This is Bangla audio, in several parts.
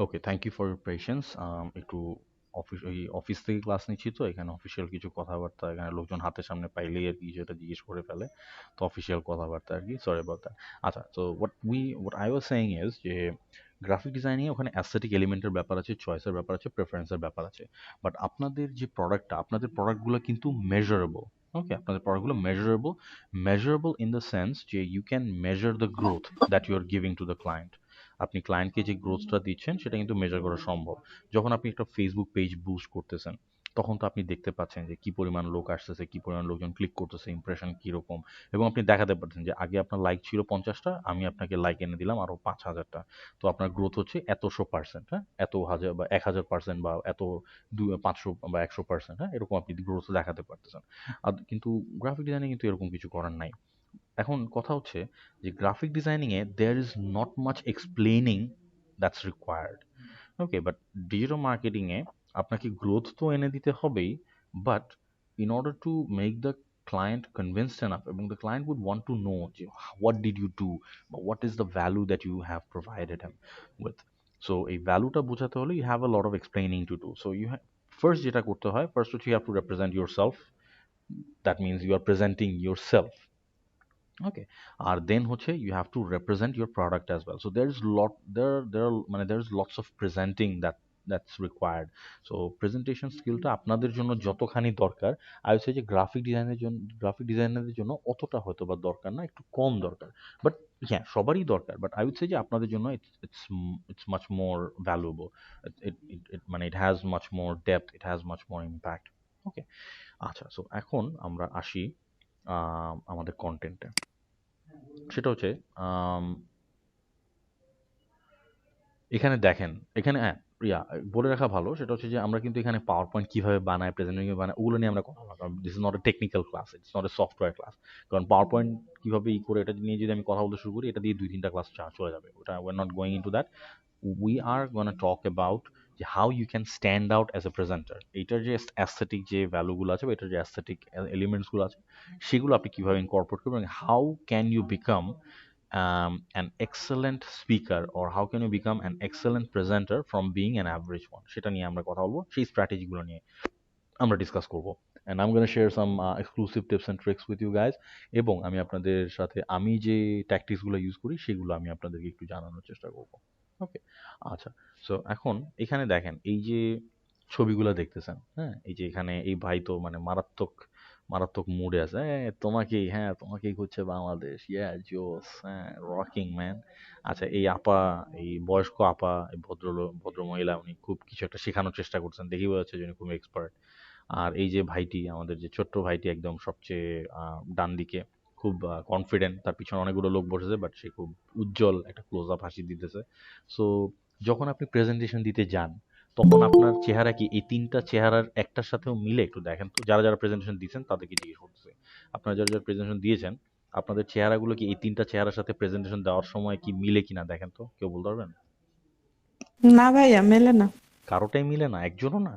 Okay, thank you for your patience. একটু অফিস থেকে ক্লাস নিচ্ছি, তো এখানে অফিসিয়াল কিছু কথাবার্তা এখানে লোকজন হাতের সামনে পাইলেই আর কি যেটা জিজ্ঞেস করে ফেলে, তো অফিসিয়াল কথাবার্তা আর কি, সরি অ্যাবাউট দ্যাট। আচ্ছা, তো what I was saying is যে গ্রাফিক ডিজাইনিং ওখানে অ্যাস্থেটিক এলিমেন্টের ব্যাপার আছে, চয়েসের ব্যাপার আছে, প্রেফারেন্সের ব্যাপার আছে। বাট আপনাদের যে প্রোডাক্টটা, আপনাদের প্রোডাক্টগুলো কিন্তু মেজারেবল। ওকে, আপনাদের প্রোডাক্টগুলো measurable. Measurable in the sense যে you can measure the growth that you are giving to the client. আপনি ক্লায়েন্টকে যে গ্রোথটা দিচ্ছেন সেটা কিন্তু মেজার করা সম্ভব। যখন আপনি একটা ফেসবুক পেজ বুস্ট করতেছেন, তখন তো আপনি দেখতে পাচ্ছেন যে কি পরিমাণ লোক আসতেছে, কি পরিমাণ লোকজন ক্লিক করতেছে, ইমপ্রেশন কীরকম। এবং আপনি দেখাতে পারছেন যে আগে আপনার লাইক ছিল 50টা, আমি আপনাকে লাইক এনে দিলাম আরও 5,000টা। তো আপনার গ্রোথ হচ্ছে এতশো পার্সেন্ট, হ্যাঁ, এত হাজার বা 1,000% বা এত 500 বা 100%, হ্যাঁ, এরকম আপনি গ্রোথ দেখাতে পারতেছেন। আর কিন্তু গ্রাফিক ডিজাইনে কিন্তু এরকম কিছু করার নাই। এখন কথা হচ্ছে যে গ্রাফিক ডিজাইনিংয়ে there is not much explaining that's required. Okay, but digital মার্কেটিংয়ে আপনাকে গ্রোথ তো এনে দিতে হবেই, but in order to make the client convinced enough, এবং the client would want to know যে হোয়াট ডিড ইউ ডু, বা what is the value that you have provided him with. So এই ভ্যালুটা বোঝাতে হলে you have a lot of explaining to do. So first যেটা করতে হয়, ফার্স্ট হচ্ছে you have to represent yourself. That means you are presenting yourself. Okay, and then hoche you have to represent your product as well. So there's lots of presenting that's required. So presentation স্কিলটা আপনাদের জন্য যতখানি দরকার, I would say যে গ্রাফিক ডিজাইনারদের জন্য অতটা হয়তো বা দরকার না, একটু কম দরকার। বাট হ্যাঁ, সবারই দরকার, বাট I would say যে আপনাদের জন্য it's much more valuable. মানে it has much more depth, it has much more impact. ওকে, আচ্ছা, সো এখন আমরা আসি আমাদের কন্টেন্টে। সেটা হচ্ছে আম, এখানে দেখেন, এখানে হ্যাঁ, বলে রাখা ভালো, সেটা হচ্ছে যে আমরা কিন্তু এখানে পাওয়ার পয়েন্ট কীভাবে বানায়, প্রেজেন্টেশন বানায়, ওগুলো নিয়ে আমরা কথা বলবো, কারণ this is not a technical class, it's not a software class. কারণ পাওয়ার পয়েন্ট কীভাবে করে এটা নিয়ে যদি আমি কথা বলতে শুরু করি, এটা দিয়ে 2-3টা ক্লাস চলে যাবে, ওটা were not going in to that. We are gonna talk about যে how you can stand out as a presenter. এইটার যে অ্যাস্থেটিক যে ভ্যালুগুলো আছে, বা এটার যে অ্যাস্থেটিক এলিমেন্টসগুলো আছে, সেগুলো আপনি কীভাবে ইনকর্পোরেট করবেন, how can you become an excellent speaker, or how can you become an excellent presenter from being an average one, সেটা নিয়ে আমরা কথা বলবো, সেই স্ট্র্যাটেজিগুলো নিয়ে আমরা ডিসকাস করব। And I am gonna share some exclusive tips and tricks with you guys. এবং আমি আপনাদের সাথে আমি যে ট্যাকটিক্সগুলো ইউজ করি সেগুলো আমি আপনাদেরকে একটু জানানোর চেষ্টা করব। ওকে, আচ্ছা, সো এখন এখানে দেখেন, এই যে ছবিগুলো দেখতেছেন, হ্যাঁ, এই যে এখানে এই ভাই তো মানে মারাত্মক মারাত্মক মুডে আছে, তোমাকেই হচ্ছে বাংলাদেশ, জোস, হ্যাঁ, রকিং ম্যান। আচ্ছা, এই আপা, এই বয়স্ক আপা, এই ভদ্র মহিলা, উনি খুব কিছু একটা শেখানোর চেষ্টা করছেন, দেখেই বোঝা যাচ্ছে যে উনি খুব এক্সপার্ট। আর এই যে ভাইটি, আমাদের যে ছোট্ট ভাইটি, একদম সবচেয়ে ডান দিকে, খুব কনফিডেন্ট, তার পিছনে অনেকগুলো লোক বসেছে, বাট সে খুব উজ্জ্বল একটা ক্লোজ আপ হাসি দিতেছে। সো যখন আপনি প্রেজেন্টেশন দিতে যান, তখন আপনার চেহারা কি এই তিনটা চেহারার একটার সাথেও মিলে? একটু দেখেন তো, যারা যারা প্রেজেন্টেশন দিয়েছেন তাদেরকে জিজ্ঞেস করতেছে, আপনারা যারা যারা প্রেজেন্টেশন দিয়েছেন, আপনাদের চেহারাগুলো কি এই তিনটা চেহারার সাথে প্রেজেন্টেশন দেওয়ার সময় কি মিলে কিনা দেখেন তো, কেউ বলতে পারবেন? না ভাইয়া, মেলে না। কারোটাই মিলে না, একজনও না?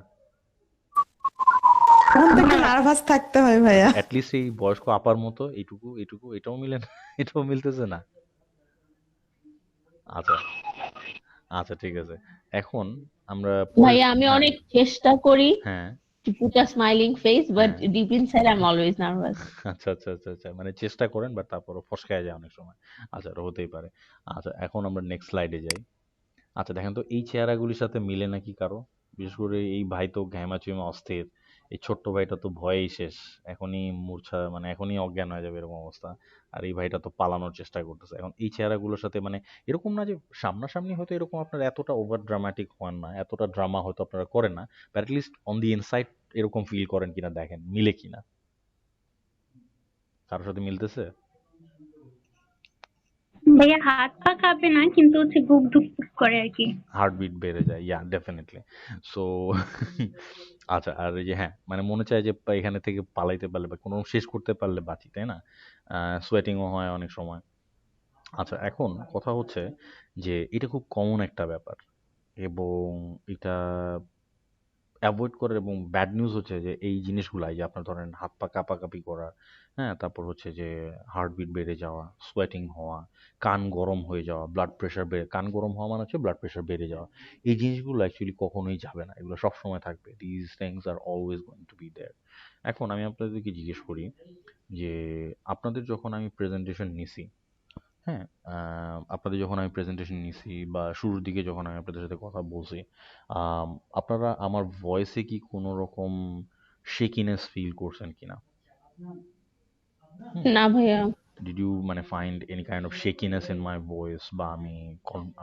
তখন তো একটু নার্ভাস থাকতে হয় ভাইয়া। আচ্ছা, অ্যাটলিস্ট এই বয়স্ক আপার মতো এইটুকু এইটুকু এটাও মিলে না? এটাও মিলতেছে না? আচ্ছা, আচ্ছা, ঠিক আছে। এখন আমরা পরের, ভাইয়া আমি হ্যাঁ, অনেক চেষ্টা করি হ্যাঁ, to put a smiling face, but হ্যাঁ। deep inside I'm always nervous. আচ্ছা, আচ্ছা, আচ্ছা, আচ্ছা। মানে চেষ্টা করেন, বাট তারপরও ফসকায় যায় অনেক সময়। আচ্ছা, এটা হতেই পারে। আচ্ছা, এখন আমরা নেক্সট স্লাইডে যাই। আচ্ছা, দেখেন তো এই চেহারাগুলির সাথে মিলে নাকি কারো? বিশেষ করে এই ভাই তো ঘ্যামাচুইমা অস্থির। এই ছোট্ট ভাইটা তো ভয়েই শেষ। এখনই মূর্ছা, মানে এখনই অজ্ঞান হয়ে যাবে এরকম অবস্থা। আর এই ভাইটা তো পালানোর চেষ্টা করতেছে। এখন এই চেহারাগুলোর সাথে মানে এরকম না যে সামনাসামনি হয়তো এরকম আপনারা এতটা ওভার ড্রামাটিক হন না, এতটা ড্রামা হয়তো আপনারা করেন না। But at least on the inside এরকম ফিল করেন কিনা দেখেন, মিলে কিনা। কারোর সাথে মিলতেছে? ভাইয়া হাত পা কাঁপে না, কিন্তু হচ্ছে বুক ধুকপুক করে আর কি। হার্টবিট বেড়ে যায়, ডেফিনেটলি। সো আচ্ছা, আর এই যে হ্যাঁ, মানে মনে চায় যে এখানে থেকে পালাইতে পারলে বা কোনো শেষ করতে পারলে বাঁচি, তাই না? সোয়েটিংও হয় অনেক সময়। আচ্ছা, এখন কথা হচ্ছে যে এটা খুব কমন একটা ব্যাপার, এবং এটা অ্যাভয়েড করার এবং ব্যাড নিউজ হচ্ছে যে এই জিনিসগুলাই যে আপনার ধরেন হাত পা কাঁপাকাঁপি করা, হ্যাঁ? তারপর হচ্ছে যে হার্টবিট বেড়ে যাওয়া, সোয়েটিং হওয়া, কান গরম হয়ে যাওয়া, ব্লাড প্রেশার কান গরম হওয়া মানে হচ্ছে ব্লাড প্রেশার বেড়ে যাওয়া। এই জিনিসগুলো অ্যাকচুয়ালি কখনোই যাবে না। এগুলো সবসময় থাকবে। These things are always going to be there. এখন আমি আপনাদেরকে জিজ্ঞেস করি যে আপনাদের যখন আমি প্রেজেন্টেশন নিছি, হ্যাঁ? আপনাদের যখন আমি প্রেজেন্টেশন নিছি বা শুরুর দিকে যখন আমি আপনাদের সাথে কথা বলছি, আম আপনারা আমার ভয়েসে কি কোনো রকম shakiness ফিল করছেন কিনা? হুম? না ভাইয়া। Did you মানে find any kind of shakiness in my voice বা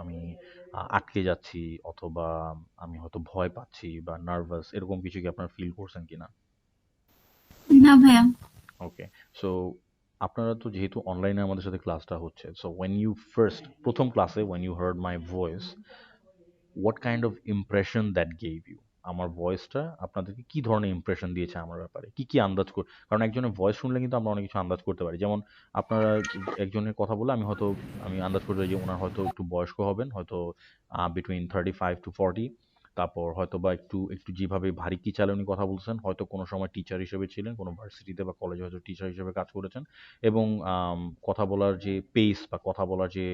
আমি আটকে যাচ্ছি অথবা আমি হয়তো ভয় পাচ্ছি বা নার্ভাস এরকম কিছু কি আপনারা ফিল করছেন কিনা? না ভাইয়া। ওকে। সো আপনারা তো যেহেতু অনলাইনে আমাদের সাথে ক্লাসটা হচ্ছে, সো when you first প্রথম ক্লাসে when you heard my voice, what kind of impression that gave you? আমার ভয়েসটা আপনাদেরকে কি ধরনের ইমপ্রেশন দিয়েছে আমার ব্যাপারে? কি, কি আন্দাজ কারণ একজনের ভয়েস শুনলে কিন্তু আমরা অনেক কিছু আন্দাজ করতে পারি। যেমন আপনারা একজনের কথা বলে আমি আন্দাজ করতে পারি যে উনার হয়তো একটু বয়স্ক হবেন, হয়তো between 35 to 40, তারপর হয়তোবা একটু যেভাবে ভারী কিচালে উনি কথা বলছেন, হয়তো কোনো সময় টিচার হিসেবে ছিলেন, কোনো ভার্সিটিতে বা কলেজে হয়তো টিচার হিসেবে কাজ করেছেন এবং কথা বলার যে পেস বা কথা বলার যে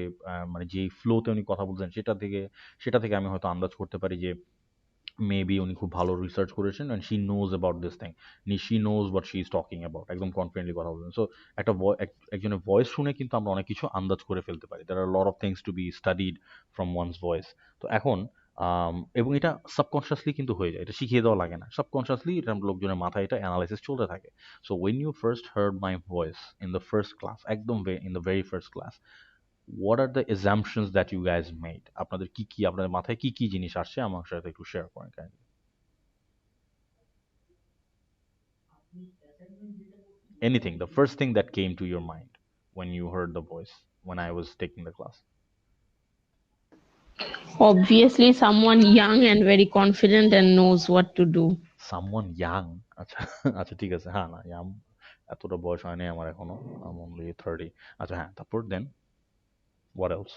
মানে যেই ফ্লোতে উনি কথা বলছেন সেটা থেকে আমি হয়তো আন্দাজ করতে পারি যে মেবি উনি খুব ভালো রিসার্চ করেছেন and she knows about this thing, she knows what she is talking about, একদম কনফিডেন্টলি কথা বলছেন। সো একজনের ভয়েস শুনে কিন্তু আমরা অনেক কিছু আন্দাজ করে ফেলতে পারি। There are lot of things to be studied from one's voice. তো এখন এবং এটা সাবকনশিয়াসলি কিন্তু হয়ে যায়, এটা শিখিয়ে দেওয়া লাগে না, সাবকনশিয়াসলি এটা লোকজনের মাথায় এটা অ্যানালাইসিস চলতে থাকে। So when you first heard my voice in the first class, একদম in the very first class, what are the assumptions that you guys made? আপনাদের মাথায় কি জিনিস আসছে আমার সাথে একটু শেয়ার করেন kindly. Anything, the first thing that came to your mind when you heard the voice when I was taking the class. Obviously someone young and very confident and knows what to do. Someone young? আচ্ছা আচ্ছা ঠিক আছে, হ্যাঁ না ইয়াম এতটা বয়স হয়নি আমার এখনো, I'm only 30। আচ্ছা হ্যাঁ, তারপর দেন what else?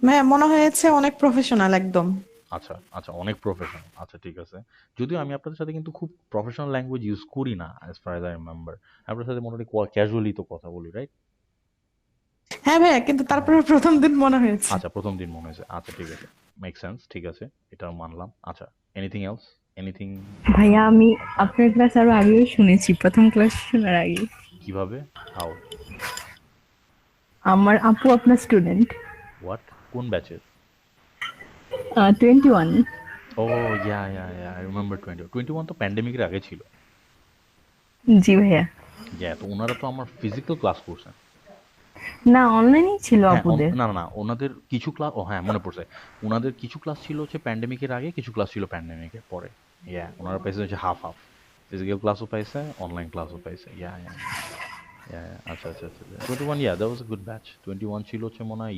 ভাইয়া মনে হয়েছে অনেক প্রফেশনাল একদম। আচ্ছা আচ্ছা, অনেক প্রফেশনাল। আচ্ছা ঠিক আছে, যদিও আমি আপনাদের সাথে কিন্তু খুব প্রফেশনাল ল্যাঙ্গুয়েজ ইউজ করি না as far as I remember. আপনাদের সাথে মোটামুটি ক্যাজুয়ালি তো কথা বলি, রাইট? হ্যাঁ ভাইয়া, কিন্তু তারপরে প্রথম দিন মনে হয়েছে। আচ্ছা প্রথম দিন মনে হয়েছে, আচ্ছা ঠিক আছে, মেক সেন্স, ঠিক আছে, এটাও মানলাম। আচ্ছা এনিথিং এলস, এনিথিং? ভাইয়া আমি আপনার ক্লাস আরো আগেও শুনেছি, প্রথম ক্লাস শোনার আগে। কিভাবে? হাউ? আমার আপু আপনার স্টুডেন্ট। হোয়াট? কোন ব্যাচের? 21। ও ইয়া আই রিমেম্বার 21 তো প্যান্ডেমিকের আগে ছিল। জি ভাইয়া। ইয়া, তো ওনারা তো আমার ফিজিক্যাল ক্লাস করছেন। না, অনলাইনেই ছিল হ্যাঁ আপুদের। না ওনাদের কিছু ক্লাস, ও হ্যাঁ মনে পড়ছে, ওনাদের কিছু ক্লাস ছিল হচ্ছে প্যান্ডেমিকের আগে, কিছু ক্লাস ছিল প্যান্ডেমিকের পরে। ইয়া, ওনারা পাইছে হচ্ছে হাফ হাফ, ফিজিক্যাল ক্লাসও পাইছে, অনলাইন ক্লাসও পাইছে। ইয়া আচ্ছা 21, ইয়া that was a good batch. 21 ছিল হচ্ছে মনে হয়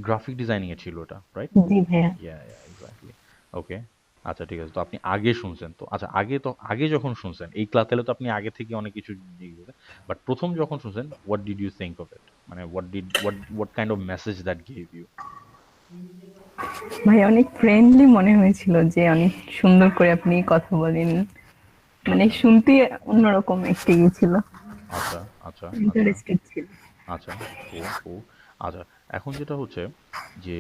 গ্রাফিক ডিজাইনিং এ ছিল এটা, রাইট? জি ভাইয়া। ইয়া এক্স্যাক্টলি। ওকে, আচ্ছা ঠিক আছে, তো আপনি আগে শুনছেন তো, আচ্ছা আগে যখন শুনছেন এই ক্লাস, তাহলে তো আপনি আগে থেকে অনেক কিছু জিজ্ঞেস, বাট প্রথম যখন শুনছেন what did you think of it? মানে what kind of message that gave you? ভাইয়া অনেক ফ্রেন্ডলি মনে হয়েছিল, যে অনেক সুন্দর করে আপনি কথা বলেন, মানে শুনতে অন্যরকম একটা ইয়ে ছিল, আচ্ছা আচ্ছা আচ্ছা ইন্টারেস্টেড ছিল। আচ্ছা ও আচ্ছা, এখন যেটা হচ্ছে যে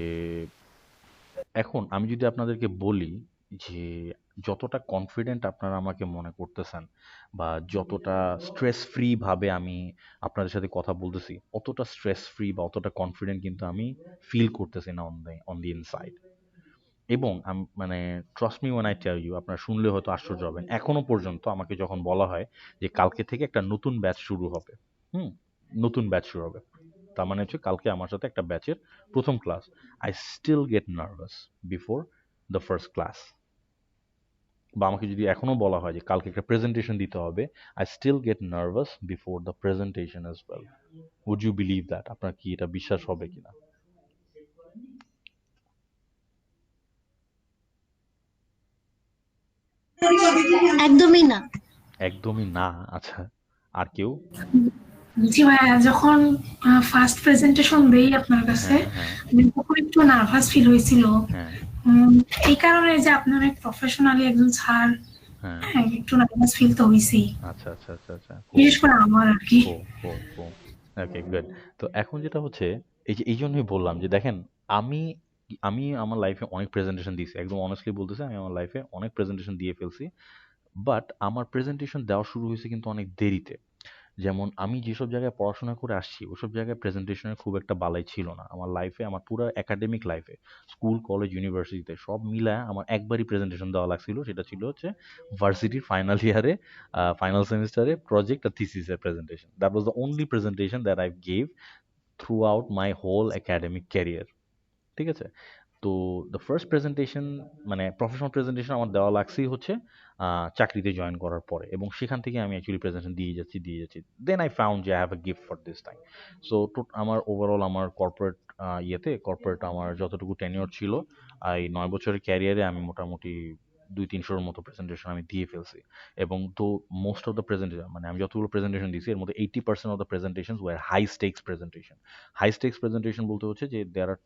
এখন আমি যদি আপনাদেরকে বলি যে যতটা কনফিডেন্ট আপনারা আমাকে মনে করতেছেন বা যতটা স্ট্রেস ফ্রি ভাবে আমি আপনাদের সাথে কথা বলতেছি, অতটা স্ট্রেস ফ্রি বা অতটা কনফিডেন্ট কিন্তু আমি ফিল করতেছি না অন দি ইনসাইড। এবং মানে trust me when I tell you, আপনারা শুনলে হয়তো আশ্চর্য হবেন, এখনো পর্যন্ত আমাকে যখন বলা হয় যে কালকে থেকে একটা নতুন ব্যাচ শুরু হবে, নতুন ব্যাচ শুরু হবে, তার মানে হচ্ছে কালকে আমার সাথে একটা ব্যাচের প্রথম class, I still get nervous before the first class. বা আমাকে যদি এখনো বলা হয় যে কালকে একটা প্রেজেন্টেশন দিতে হবে, I still get nervous before the presentation as well. Would you believe that? আপনার কি এটা বিশ্বাস হবে কিনা? একদমই না। একদমই না? আচ্ছা, আর কেউ? জি ভাইয়া, যখন ফার্স্ট প্রেজেন্টেশন দেই আপনার কাছে, হ্যাঁ তখন একটু নার্ভাস ফিল হয়েছিল। হ্যাঁ এই কারণে যে আপনি অনেক প্রফেশনালি একজন স্যার, হ্যাঁ, হ্যাঁ একটু নার্ভাস ফিল তো হয়েছেই, আচ্ছা আচ্ছা আচ্ছা আচ্ছা, cool. বিশেষ করে আমার আর কি। ওকে, গুড। তো এখন যেটা হচ্ছে, এই জন্যই বললাম যে দেখেন, আমি আমি আমার লাইফে অনেক প্রেজেন্টেশন দিয়েছি, একদম অনেস্টলি বলতেছি, আমি আমার লাইফে অনেক প্রেজেন্টেশন দিয়ে ফেলছি। বাট আমার প্রেজেন্টেশন দেওয়া শুরু হয়েছে কিন্তু অনেক দেরিতে। যেমন আমি যেসব জায়গায় পড়াশোনা করে আসছি ওসব জায়গায় প্রেজেন্টেশনের খুব একটা বালাই ছিল না আমার লাইফে, আমার পুরো একাডেমিক লাইফে, স্কুল কলেজ ইউনিভার্সিটিতে সব মিলায় আমার একবারই প্রেজেন্টেশন দেওয়া লাগছিল, সেটা ছিল হচ্ছে ভার্সিটির ফাইনাল ইয়ারে, ফাইনাল সেমিস্টারে প্রজেক্ট আর থিসিসের presentation. That was the only presentation that I gave throughout my whole academic career. ঠিক আছে? তো দ্য ফার্স্ট প্রেজেন্টেশন, মানে প্রফেশনাল প্রেজেন্টেশন আমার দেওয়া লাগছেই হচ্ছে চাকরিতে জয়েন করার পরে, এবং সেখান থেকে আমি অ্যাকচুয়ালি প্রেজেন্টেশন দিয়ে যাচ্ছি। দেন আই ফাউন্ড যে I have a gift for this time. So আমার ওভারঅল আমার কর্পোরেট কর্পোরেট আমার যতটুকু টেনিওর ছিল, এই 9 বছরের ক্যারিয়ারে আমি মোটামুটি 200-300-র মতো প্রেজেন্টেশন আমি দিয়ে ফেলছি। এবং তো মোস্ট অফ দ্য প্রেজেন্টেশন, মানে আমি যতগুলো প্রেজেন্টেশন দিয়েছি এর মধ্যে 80% of the presentation were high stakes presentation. High stakes presentation বলতে হচ্ছে যে there are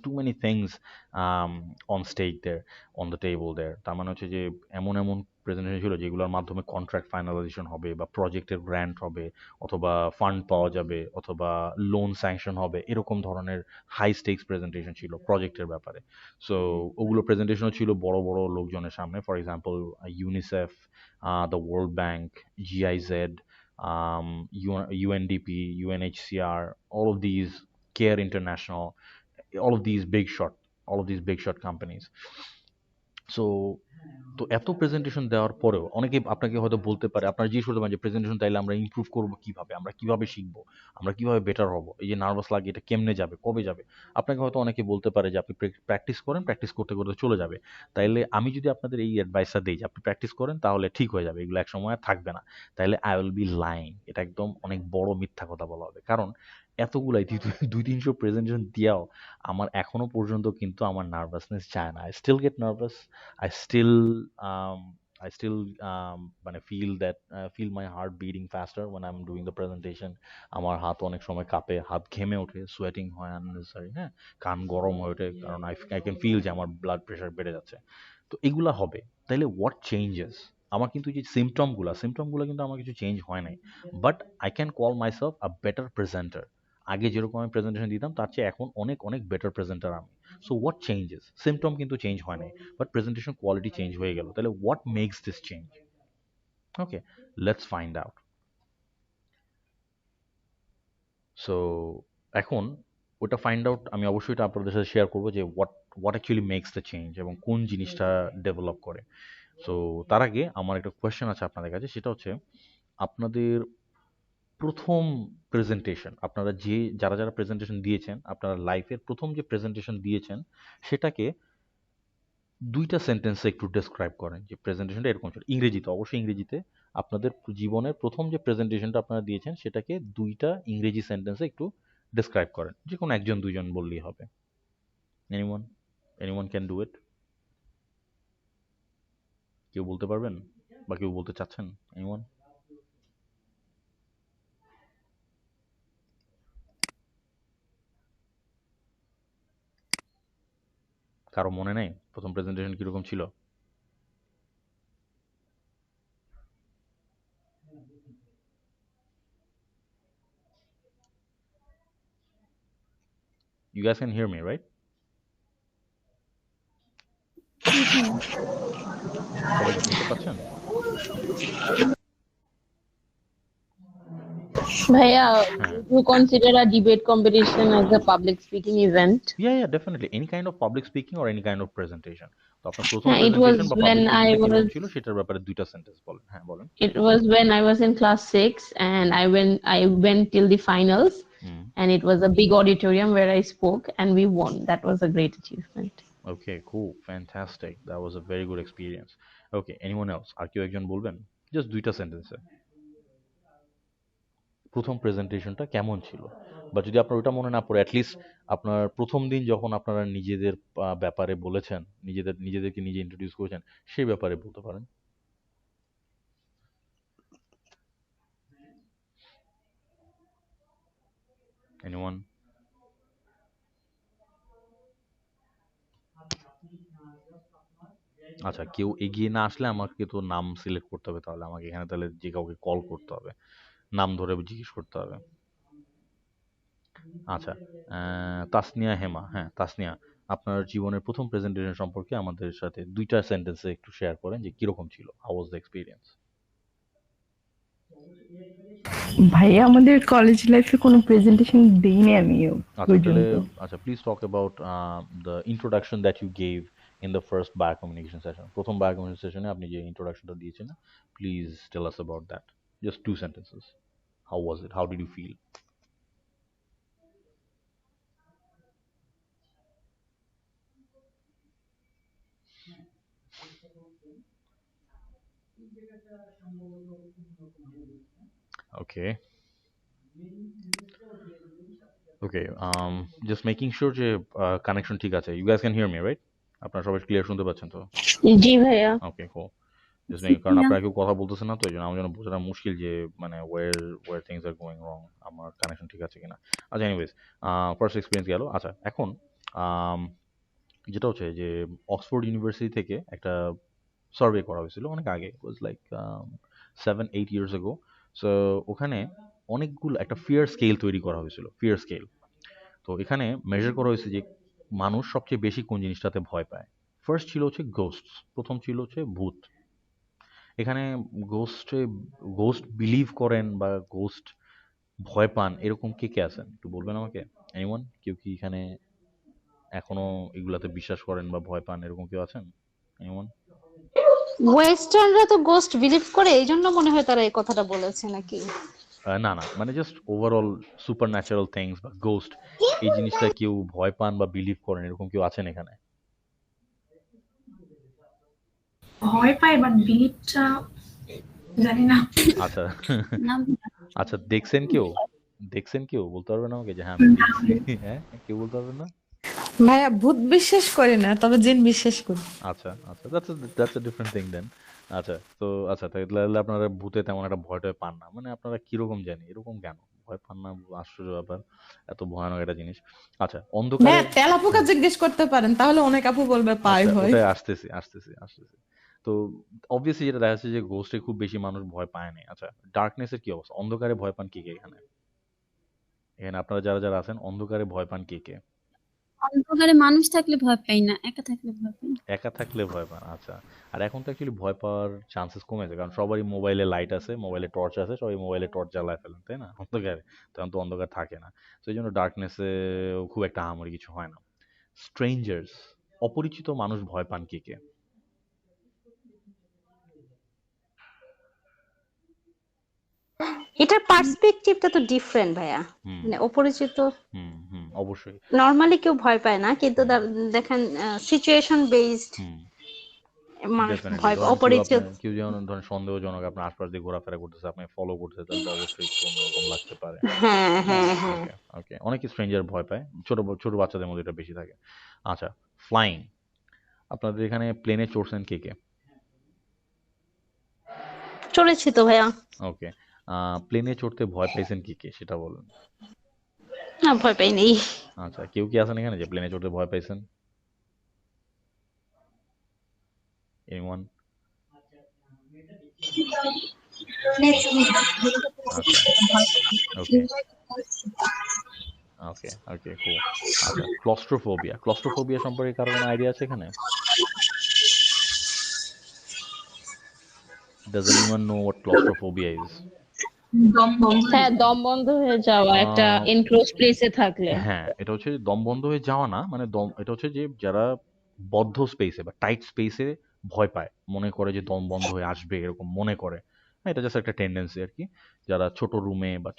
too many things on stake there, on the table there. তার মানে হচ্ছে যে এমন এমন প্রেজেন্টেশন ছিল যেগুলোর মাধ্যমে কন্ট্রাক্ট ফাইনালাইজেশন হবে, বা প্রজেক্টের গ্র্যান্ট হবে, অথবা ফান্ড পাওয়া যাবে, অথবা লোন স্যাংশন হবে, এরকম ধরনের হাই স্টেকস প্রেজেন্টেশন ছিল প্রজেক্টের ব্যাপারে। সো ওগুলো প্রেজেন্টেশনও ছিল বড় বড় লোকজনের সামনে, for example UNICEF, the world bank, GIZ, UNDP, UNHCR, all of these, Care International, all of these big shot companies. So তো এত প্রেজেন্টেশন দেওয়ার পরেও অনেকে আপনাকে হয়তো বলতে পারে, আপনারা জিজ্ঞেস করতে পারেন যে প্রেজেন্টেশন তাইলে আমরা ইমপ্রুভ করবো কিভাবে, আমরা কিভাবে শিখবো, আমরা কিভাবে বেটার হবো, এই যে নার্ভাস লাগে এটা কেমনে যাবে, কবে যাবে। আপনাকে হয়তো অনেকে বলতে পারে যে আপনি প্র্যাকটিস করেন, প্র্যাকটিস করতে করতে চলে যাবে। তাইলে আমি যদি আপনাদের এই অ্যাডভাইসটা দিই যে আপনি প্র্যাকটিস করেন তাহলে ঠিক হয়ে যাবে, এগুলো এক সময় আর থাকবে না, তাইলে আই উইল বি লাইং, এটা একদম অনেক বড় মিথ্যা কথা বলা হবে। কারণ এতগুলাই 200-300 প্রেজেন্টেশন দিয়াও আমার এখনো পর্যন্ত কিন্তু আমার নার্ভাসনেস যায় না। I still get nervous, I still um, I still মানে feel my heart beating faster when I'm doing the presentation. আমার হাত অনেক সময় কাঁপে, হাত ঘেমে ওঠে, সোয়েটিং হয় আননেসেসারি, হ্যাঁ, কান গরম হয়ে ওঠে, কারণ আই ক্যান ফিল যে আমার ব্লাড প্রেশার বেড়ে যাচ্ছে। তো এগুলা হবে। তাইলে হোয়াট চেঞ্জেস? আমার কিন্তু যে সিমটমগুলো কিন্তু আমার কিছু চেঞ্জ হয় নাই, but I can call myself a better presenter. আগে যেরকম আমি প্রেজেন্টেশন দিতাম তার চেয়ে এখন অনেক অনেক বেটার প্রেজেন্টার আমি। So what changes? সিমটম কিন্তু চেঞ্জ হয় নাই, বাট প্রেজেন্টেশন কোয়ালিটি চেঞ্জ হয়ে গেল। তাহলে what makes this change? Okay, let's find out. So এখন ওটা ফাইন্ড আউট আমি অবশ্যই এটা আপনাদের সাথে শেয়ার করবো যে what actually makes the change এবং কোন জিনিসটা ডেভেলপ করে। সো তার আগে আমার একটা কোয়েশ্চেন আছে আপনাদের কাছে, সেটা হচ্ছে আপনাদের প্রথম প্রেজেন্টেশন, আপনারা যারা প্রেজেন্টেশন দিয়েছেন, আপনারা লাইফের প্রথম যে প্রেজেন্টেশন দিয়েছেন সেটাকে 2টা সেন্টেন্সে একটু ডেসক্রাইব করেন যে প্রেজেন্টেশনটা এরকম ছিল, ইংরেজিতে, অবশ্যই ইংরেজিতে। আপনাদের জীবনের প্রথম যে প্রেজেন্টেশনটা আপনারা দিয়েছেন সেটাকে 2টা ইংরেজি সেন্টেন্সে একটু ডেসক্রাইব করেন, যে কোনো একজন দুইজন বললেই হবে। Anyone anyone can do it? কেউ বলতে পারবেন বা কেউ বলতে চাচ্ছেন? এনিওয়ান? কারো মনে নেই প্রথম প্রেজেন্টেশন কিরকম ছিল? You guys can hear me, right? সবাই কি শুনতে পাচ্ছেন? Bhaiya, হ্যাঁ, would you consider a debate competition as a public speaking event? yeah, definitely any kind of public speaking or any kind of presentation. তো আপনার প্রথম হ্যাঁ, প্রেজেন্টেশন বা পাবলিক স্পিকিংটা কিরকম ছিল সেটার ব্যাপারে 2টা সেন্টেন্স বলেন। হ্যাঁ, বলেন। it was when I was in class 6 and I went till the finals, hmm, and it was a big auditorium where I spoke and we won. That was a great achievement. okay, cool, fantastic, that was a very good experience. Okay, anyone else? আর কেউ একজন বলবেন, জাস্ট 2টা সেন্টেন্সে প্রথম প্রেজেন্টেশনটা কেমন ছিল? বা যদি আপনার ওটা মনে না পড়ে, অ্যাটলিস্ট আপনার প্রথম দিন যখন আপনারা নিজেদের ব্যাপারে বলেছেন, নিজেদেরকে নিজে ইন্ট্রোডিউস করেছেন, সেই ব্যাপারে বলতে পারেন। এনিওয়ান? আচ্ছা, কেউ এগিয়ে না আসলে আমাকে তো নাম সিলেক্ট করতে হবে, তাহলে আমাকে এখানে তাহলে যে কাউকে কল করতে হবে, নাম ধরে জিজ্ঞেস করতে হবে। আচ্ছা, তাসনিয়া হেমা, হ্যাঁ তাসনিয়া, আপনার জীবনের প্রথম প্রেজেন্টেশন সম্পর্কে আমাদের সাথে 2টা সেন্টেন্সে একটু শেয়ার করেন যে কিরকম ছিল, হাউ ওয়াজ দ্য এক্সপিরিয়েন্স? ভাইয়া আমাদের কলেজ লাইফে কোনো প্রেজেন্টেশন দিইনি আমি আচ্ছা তাহলে, পর্যন্ত। আচ্ছা please talk about the introduction that you gave in the first bio communication session. প্রথম বায়ো কমিউনিকেশন সেশনে আপনি যে ইন্ট্রোডাকশনটা দিয়েছেন, please tell us about that, just 2 sentences. How was it? How did you feel? Okay. Okay, just making sure যে কানেকশন ঠিক আছে। You guys can hear me, right? আপনারা সবাই ক্লিয়ার শুনতে পাচ্ছেন তো? জি ভাইয়া। Okay, cool. Just making, কারণ আপনারা কেউ কথা বলতেছেন না তো, এই জন্য আমার জন্য বোঝাটা মুশকিল যে মানে where things are going wrong, আমার কানেকশন ঠিক আছে কিনা। আচ্ছা এনিওয়েজ, ফার্স্ট এক্সপিরিয়েন্স গেল। আচ্ছা এখন যেটা হচ্ছে যে অক্সফোর্ড ইউনিভার্সিটি থেকে একটা সার্ভে করা হয়েছিল অনেক আগে, was like 7-8 years ago. So ওখানে অনেকগুলো একটা ফিয়ার স্কেল তৈরি করা হয়েছিল, ফিয়ার স্কেল। তো এখানে মেজার করা হয়েছে যে মানুষ সবচেয়ে বেশি কোন জিনিসটাতে ভয় পায়। ফার্স্ট ছিল হচ্ছে গোস্ট, প্রথম ছিল হচ্ছে ভূত। এখানে গোস্ট বিলিভ করেন বা গোস্ট ভয় পান এরকম কে কে আছেন একটু বলবেন আমাকে? এনিওয়ান? কেউ কি এখানে এখনো এগুলাতে বিশ্বাস করেন বা ভয় পান, এরকম কেউ আছেন? এনিওয়ান? ওয়েস্টার্নরা তো গোস্ট বিলিভ করে, এই জন্য মনে হয় তারা এই কথাটা বলেছে নাকি? না না, মানে just overall super natural things বা গোস্ট, এই জিনিসটা কেউ ভয় পান বা বিলিভ করেন এরকম কেউ আছেন এখানে? ভয় পায় বাট বিলিভটা জানি না। আচ্ছা আচ্ছা, দেখছেন কেউ বলতে পারবেন আমাকে যে হ্যাঁ আমি দেখছি? হ্যাঁ, কেউ বলতে পারবেন না? ভাইয়া ভূত বিশ্বাস করি না, তবে জিন বিশ্বাস করি। আচ্ছা আচ্ছা, দ্যাটস আ ডিফারেন্ট থিং দেন। আচ্ছা তো, আচ্ছা তাহলে আপনারা ভূতে তেমন একটা ভয় টয় পান না, মানে আপনারা কিরকম জানি এরকম কেন ভয় পান না? আশ্চর্য ব্যাপার, এত ভয়ানক একটা জিনিস। আচ্ছা অন্ধকারে, ভাইয়া তেলাপোকা জিজ্ঞেস করতে পারেন, তাহলে অনেক আপু বলবে পাই আচ্ছা ভয়। ওটাই আসতেছি। তো অবভিয়াসলি যেটা দেখা যাচ্ছে যে গোস্টে খুব বেশি মানুষ ভয় পায় না। আচ্ছা ডার্কনেসের কি অবস্থা? অন্ধকারে ভয় পান কে কে এখানে? এখানে আপনারা যারা যারা আছেন অন্ধকারে ভয় পান কে কে? অন্ধকারে মানুষ থাকলে ভয় পাই না, একা থাকলে ভয় পাই। একা থাকলে ভয় পান, আচ্ছা। আর এখন তো অ্যাকচুয়ালি ভয় পাওয়ার চান্সেস কমেছে, কারণ সবারই মোবাইলে লাইট আছে, মোবাইলে টর্চ আছে, সবাই মোবাইলে টর্চ জ্বালায় ফেলেন, তাই না? অন্ধকারে তখন তো অন্ধকার থাকে না, তো এই জন্য ডার্কনেসে খুব একটা আহামরি কিছু হয় না। স্ট্রেঞ্জার্স, অপরিচিত মানুষ ভয় পান কে কে? এটার পার্সপেক্টিভটা তো ডিফারেন্ট ভাইয়া। হুম মানে অপরিচিত অবশ্যই। নর্মালি কেউ ভয় পায় না, কিন্তু হুম দেখেন সিচুয়েশন বেসড হুম মানুষ ডেফিনেটলি, ভয় পায়, ধরেন অপরিচিত। কেউ যেমন ধরেন সন্দেহজনক আপনার আশপাশ দিয়ে ঘোরাফেরা করতেছে, আপনি ফলো করতেছে, তাহলে তো অবশ্যই একটু অন্যরকম লাগতে পারে। হ্যাঁ হ্যাঁ হ্যাঁ। ওকে ওকে, অনেক স্ট্রেঞ্জার ভয় পায়, ছোট বাচ্চাদের মধ্যে এটা বেশি থাকে। আচ্ছা ফ্লাইং, আপনাদের এখানে প্লেনে চড়ছেন কে কে? চলেছি তো ভাইয়া। ওকে, প্লেনে চড়তে ভয় পাইছেন কে কে সেটা বলেন। না ভয় পাই নেই। আচ্ছা, কেউ কি আছেন এখানে যে প্লেনে চড়তে ভয় পাইছেন? এনিওয়ান? আচ্ছা ওকে ওকে কুল। আচ্ছা ক্লস্ট্রোফোবিয়া সম্পর্কে কারো কোনো আইডিয়া আছে এখানে? Does anyone know what claustrophobia is? হ্যাঁ, দম বন্ধ হয়ে যাওয়া একটা আহ, এনক্লোজ প্লেসে থাকলে। হ্যাঁ, এটা হচ্ছে দম বন্ধ হয়ে যাওয়া না, মানে এটা হচ্ছে যে যারা বদ্ধ স্পেসে বা টাইট স্পেসে ভয় পায়, মনে করে যে দম বন্ধ হয়ে আসবে এরকম মনে করে। হ্যাঁ, এটা জাস্ট একটা টেন্ডেন্সি আর কি। যারা ছোট রুমে বা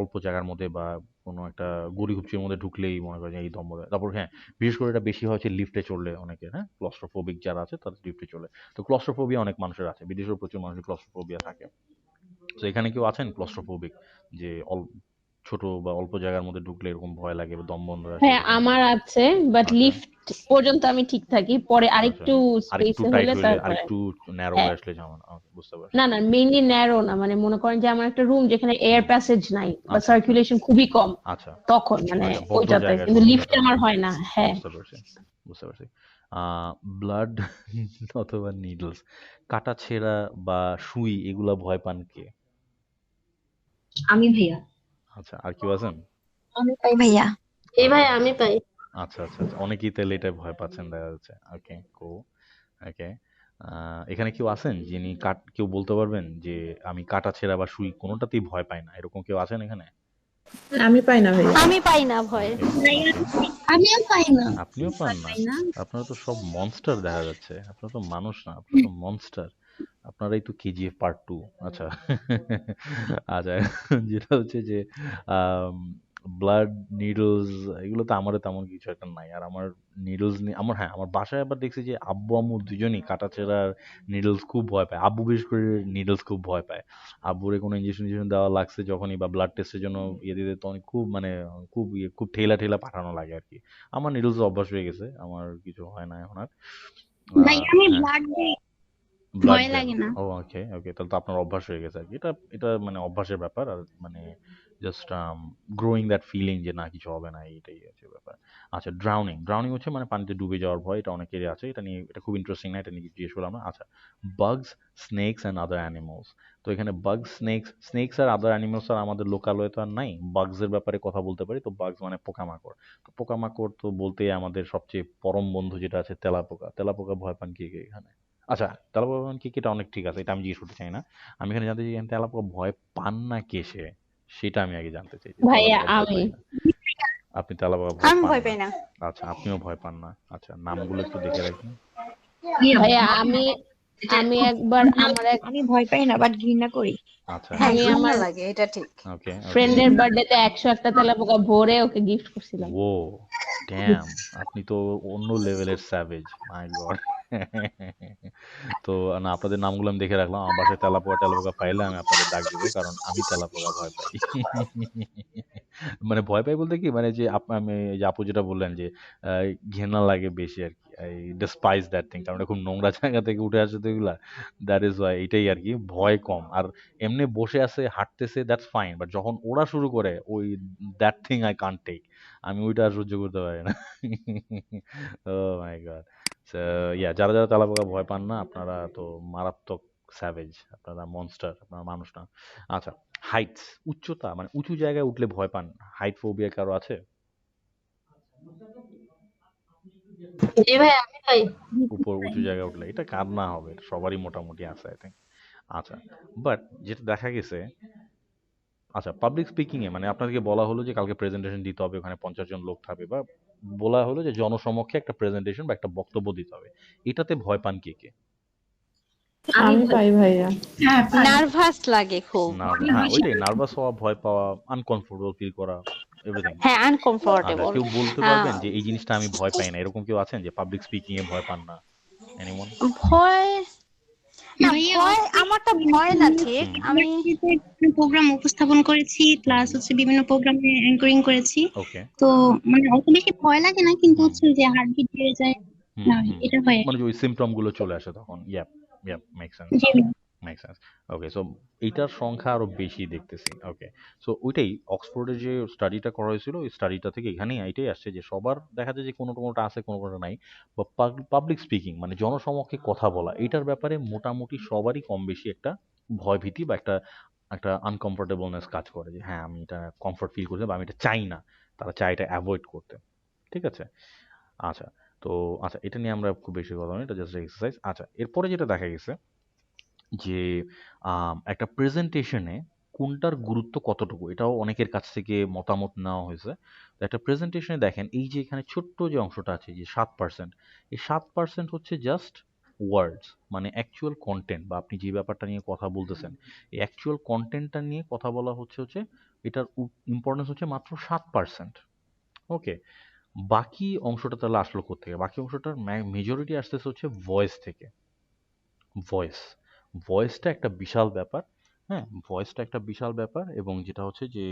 অল্প জায়গার মধ্যে বা কোনো একটা গড়িগুপচির মধ্যে ঢুকলেই মনে করে যে এই দম বন্ধ হয়। তারপর হ্যাঁ, বিশেষ করে এটা বেশি হয় হচ্ছে লিফটে চড়লে, অনেকে হ্যাঁ ক্লস্ট্রোফোবিক যারা আছে তাদের লিফটে চলে। তো ক্লস্ট্রোফোবিয়া অনেক মানুষের আছে, বিদেশেও প্রচুর মানুষের ক্লস্ট্রোফোবিয়া থাকে। তো এখানে কেউ আছেন ক্লস্ট্রোফোবিক, যে ছোট বা অল্প জায়গার মধ্যে ঢুকলে এরকম ভয় লাগে বা দম বন্ধ হয়ে আসে হ্যাঁ এরকম? আমার আছে, বাট আচ্ছা লিফট পর্যন্ত আমি ঠিক থাকি, পরে আচ্ছা, আরেকটু আরেকটু স্পেসে টাইট হলে হইলে, তারপরে আরেকটু ন্যারো হ্যাঁ। হয়ে আসলে যেমন, বুঝতে পারছি। না না, মেইনলি ন্যারো না, মানে মনে করেন যে আমার একটা রুম যেখানে এয়ার প্যাসেজ নাই বা আচ্ছা, সার্কুলেশন খুবই কম, আচ্ছা, তখন মানে ওইটা বদ্ধ ওইটাতে, জায়গায় কিন্তু লিফটে সমস্যাটা। আমার হয় না। হ্যাঁ, বুঝতে পারছি, বুঝতে পারছি। ব্লাড অথবা নিডলস, কাটা ছেঁড়া বা সুই, এগুলা ভয় পান কে? আমি ভাইয়া। আচ্ছা, আর কেউ আছেন? আমি পাই ভাইয়া। এই ভাই আমি পাই। আচ্ছা আচ্ছা আচ্ছা, অনেকেই তাহলে এটা ভয় পাচ্ছেন দেখা যাচ্ছে। ওকে, ওকে। এখানে কেউ আছেন যিনি কেউ বলতে পারবেন যে আমি কাটা ছেঁড়া বা সুই কোনোটাতেই ভয় পাই না, এরকম কেউ আছেন এখানে? আমি পাই না ভাইয়া। আমি পাই না ভয়। ওকে, ওকে। আমিও পাই না, আপনিও পান ভয় না? পাই না। আপনারা তো সব মনস্টার দেখা যাচ্ছে। আপনারা তো মানুষ না, আপনারা তো মনস্টার। আপনারাই তো কেজিএফ পার্ট 2। আচ্ছা। আচ্ছা, যেটা হচ্ছে যে ব্লাড, নিডলস, এগুলো তো আমারও তেমন কিছু একটা নাই। আর আমার নিডলস নিয়ে আমার, হ্যাঁ, আমার বাসায় আবার দেখছি যে আব্বু আম্মু দুজনেই কাটাছেঁড়া আর নিডলস খুব ভয় পায়। আব্বু বিশেষ করে নিডলস খুব ভয় পায়। আব্বুরে কোনো ইঞ্জেকশন দেওয়া লাগছে যখনই, বা ব্লাড টেস্টের জন্য ইয়ে দিতে, তখন খুব মানে খুব ঠেলা ঠেলা পাঠানো লাগে আর কি। আমার নিডলস অভ্যাস হয়ে গেছে, আমার কিছু হয় না এখন আর। ভাই আমি হ্যাঁ, ব্লাড দিই, ব্লাড ভয় দেন। লাগে না। ও ওকে, ওকে, তাহলে তো আপনার অভ্যাস হয়ে গেছে আর কি। এটা এটা মানে অভ্যাসের ব্যাপার, আর মানে জাস্ট গ্রোয়িং দ্যাট ফিলিং যে না কিছু হবে না, এইটাই হচ্ছে ব্যাপার। আচ্ছা, ড্রাউনিং, ড্রাউনিং হচ্ছে মানে পানিতে ডুবে যাওয়ার ভয়, এটা অনেকেরই আছে। এটা নিয়ে, এটা খুব ইন্টারেস্টিং না, এটা নিয়ে জিজ্ঞেস করলাম না। আচ্ছা, বাগস, স্নেকস অ্যান্ড আদার অ্যানিমালস। তো এখানে বাগস, স্নেকস আর আদার অ্যানিমালস আর আমাদের লোকালয়ে তো আর নাই। বাগসের ব্যাপারে কথা বলতে পারি। তো বাগস মানে পোকামাকড়। তো পোকামাকড় তো বলতেই আমাদের সবচেয়ে পরম বন্ধু যেটা আছে তেলাপোকা। তেলাপোকা ভয় পান কে কে এখানে? আচ্ছা, তেলাপোকা কি এটা অনেক ঠিক আছে, এটা আমি জিজ্ঞেস করতে চাই না। আমি এখানে জানতে চাই, এখানে তেলাপোকা ভয় পান না কে সে? সেটা আমি আগে জানতে চাই, যে ভাইয়া তেলাপোকা ভয় আমি পাই না। আপনি তেলাপোকা ভয় আমি পান ভয় না? পাই না। আচ্ছা, আপনিও ভয় পান না। আচ্ছা, নামগুলো একটু দেখে রাখি। ভাইয়া আমি আমি একবার আমার এক আমি ভয় পাই না, বাট ঘৃণা করি। আচ্ছা, হ্যাঁ, আমি ঘৃণা আমার লাগে, এটা ঠিক। ওকে, ওকে। ফ্রেন্ডের বার্থডেতে 101টা তেলাপোকা ভরে ওকে গিফট করছিলাম। ও ড্যাম, আপনি তো অন্য লেভেলের স্যাভেজ, মাই গড। তো না, আপনাদের নামগুলো আমি দেখে রাখলাম। আমার বাসায় তেলাপোকা টেলাপোকা পাইলে আমি আপনাদের ডাক দিব, কারণ আমি তেলাপোকা ভয় পাই। মানে ভয় পাই বলতে কি, মানে যে আমি যে আপু যেটা বললেন যে ঘেন্না লাগে বেশি আর কি। আই ডেসপাইজ দ্যাট থিং, কারণ এটা খুব নোংরা জায়গা থেকে উঠে আসে তো এগুলা। দ্যাট ইজ ওয়াই, এটাই আর কি, ভয় কম। আর এমনি বসে আছে হাঁটতেছে, দ্যাটস ফাইন, বাট যখন ওড়া শুরু করে, ওই that thing I can't take. আমি ওইটা আর সহ্য করতে পারি না। ও মাই গড। সো ইয়া, যারা যারা তেলাপোকা ভয় পান না, আপনারা তো মারাত্মক স্যাভেজ, আপনারা মনস্টার, আপনারা মানুষ না। আচ্ছা, হাইটস, উচ্চতা, মানে উঁচু জায়গায় উঠলে ভয় পান। হাইট ফোবিয়া কারো আছে? জি ভাই আমি পাই। উপর উঁচু জায়গায় উঠলে, এটা কার না হবে, এটা সবারই মোটামুটি আছে আই থিঙ্ক। আচ্ছা, বাট যেটা দেখা গেছে, আচ্ছা, পাবলিক স্পিকিং এ মানে আপনাদেরকে বলা হলো যে কালকে প্রেজেন্টেশন দিতে হবে, ওখানে 50 জন লোক থাকবে, বা বলা হলো যে জনসমক্ষে একটা প্রেজেন্টেশন বা একটা বক্তব্য দিতে হবে, এটাতে ভয় পান কে কে? আমি পাই ভাইয়া। হ্যাঁ পাই। নার্ভাস লাগে খুব। হ্যাঁ, ওইটাই, নার্ভাস হওয়া, ভয় পাওয়া, আনকমফোর্টেবল ফিল করা, এভরিথিং। হ্যাঁ, আচ্ছা, আনকমফোর্টেবল। কেউ বলতে পারবেন যে এই জিনিসটা আমি ভয় পাই না, এরকম কেউ আছেন যে পাবলিক স্পিকিং এ ভয় পান না? এনিওয়ান? ভয় না, ভাইয়া ভয় আমারটা ভয় না ঠিক। আমি প্রোগ্রাম উপস্থাপন করেছি, প্লাস হচ্ছে বিভিন্ন প্রোগ্রামে অ্যাঙ্করিং করেছি। ওকে। তো মানে অত বেশি ভয় লাগে না, কিন্তু হুম হচ্ছে যে হার্টবিট বেড়ে যায় হুম না, হুম এটা হয়। মানে যে ওই সিমটম গুলো চলে আসে তখন, ইয়াপ, ইয়াপ, মেক সেন্স, জি মেক সেন্স। ওকে, সো এইটার সংখ্যা আরো বেশি দেখতেছি। ওকে, সো ওইটাই অক্সফোর্ডে যে স্টাডিটা করা হয়েছিল, ওই স্টাডিটা থেকে এখানেই এইটাই আসছে যে সবার দেখা যায় যে কোনো কোনোটা আছে, কোনো কোনোটা নাই। বা পাবলিক স্পিকিং মানে জনসমক্ষে কথা বলা, এটার ব্যাপারে মোটামুটি সবারই কম বেশি একটা ভয় ভীতি বা একটা একটা আনকমফোর্টেবলনেস কাজ করে, যে হ্যাঁ আমি এটা কমফোর্ট ফিল করতে, বা আমি এটা চাই না, তারা চায় এটা অ্যাভয়েড করতে। ঠিক আছে? আচ্ছা, তো আচ্ছা, এটা নিয়ে আমরা খুব বেশি কথা নয়, এটা জাস্ট এক্সারসাইজ। আচ্ছা, এরপরে যেটা দেখা গেছে যে একটা প্রেজেন্টেশনে কোনটার গুরুত্ব কতটুকু, এটাও অনেকের কাছ থেকে মতামত নেওয়া হয়েছে। তো একটা প্রেজেন্টেশনে দেখেন, এই যে এখানে ছোট্ট যে অংশটা আছে, যে 7%, এই 7% হচ্ছে জাস্ট ওয়ার্ডস, মানে অ্যাকচুয়াল কন্টেন্ট, বা আপনি যে ব্যাপারটা নিয়ে কথা বলতেছেন, এই অ্যাকচুয়াল কন্টেন্টটা নিয়ে কথা বলা হচ্ছে এটার ইম্পর্টেন্স হচ্ছে মাত্র 7%। ওকে, বাকি অংশটা তাহলে আসলো কোত্থেকে? বাকি অংশটার মেজরিটি আসতেছে হচ্ছে ভয়েস থেকে। ভয়েস, ভয়েসটা একটা বিশাল ব্যাপার। হ্যাঁ, ভয়েসটা একটা বিশাল ব্যাপার, এবং যেটা হচ্ছে যে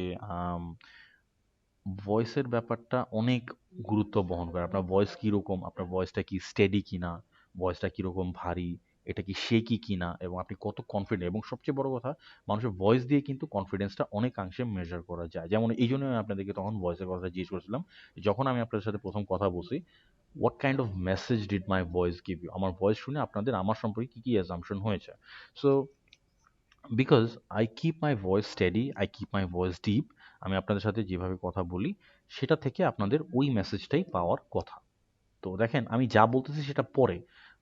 ভয়েসের ব্যাপারটা অনেক গুরুত্ব বহন করে। আপনার ভয়েস কীরকম, আপনার ভয়েসটা কি স্টেডি কিনা, ভয়েসটা কীরকম ভারী, এটা কি শেকি কিনা, এবং আপনি কত কনফিডেন্ট। এবং সবচেয়ে বড় কথা, মানুষের ভয়েস দিয়ে কিন্তু কনফিডেন্সটা অনেকাংশে মেজার করা যায়। যেমন এই জন্য আমি আপনাদেরকে তখন ভয়েসের কথা জিজ্ঞেস করছিলাম, যখন আমি আপনাদের সাথে প্রথম কথা বলছি, what kind of message did my voice give you. আমার ভয়েস শুনে আপনাদের আমার সম্পর্কে কী কী অ্যাজাম্পশন হয়েছে। So because I keep my voice steady, I keep my voice deep, আমি আপনাদের সাথে যেভাবে কথা বলি সেটা থেকে আপনাদের ওই মেসেজটাই পাওয়ার কথা। তো দেখেন, আমি যা বলতেছি সেটা পরে,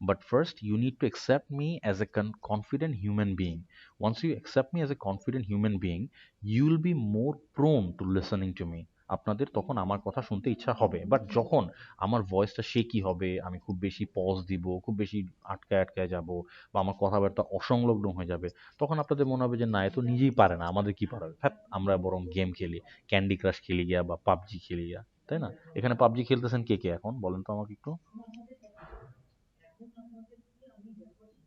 but first you need to accept me as a confident human being. Once you accept me as a confident human being, you will be more prone to listening to me. আপনাদের তখন আমার কথা শুনতে ইচ্ছা হবে। বাট যখন আমার ভয়েসটা শেকি হবে, আমি খুব বেশি পজ দিব, খুব বেশি আটকায় আটকায় যাব, বা আমার কথাবার্তা অসংলগ্ন হয়ে যাবে, তখন আপনাদের মনে হবে যে না, এ তো নিজেই পারে না, আমাদের কি পারে, হ্যাঁ আমরা বরং গেম খেলি, ক্যান্ডি ক্রাশ খেলি গিয়া বা পাবজি খেলি গিয়া, তাই না? এখানে পাবজি খেলতেছেন কে কে এখন বলেন তো আমাকে একটু।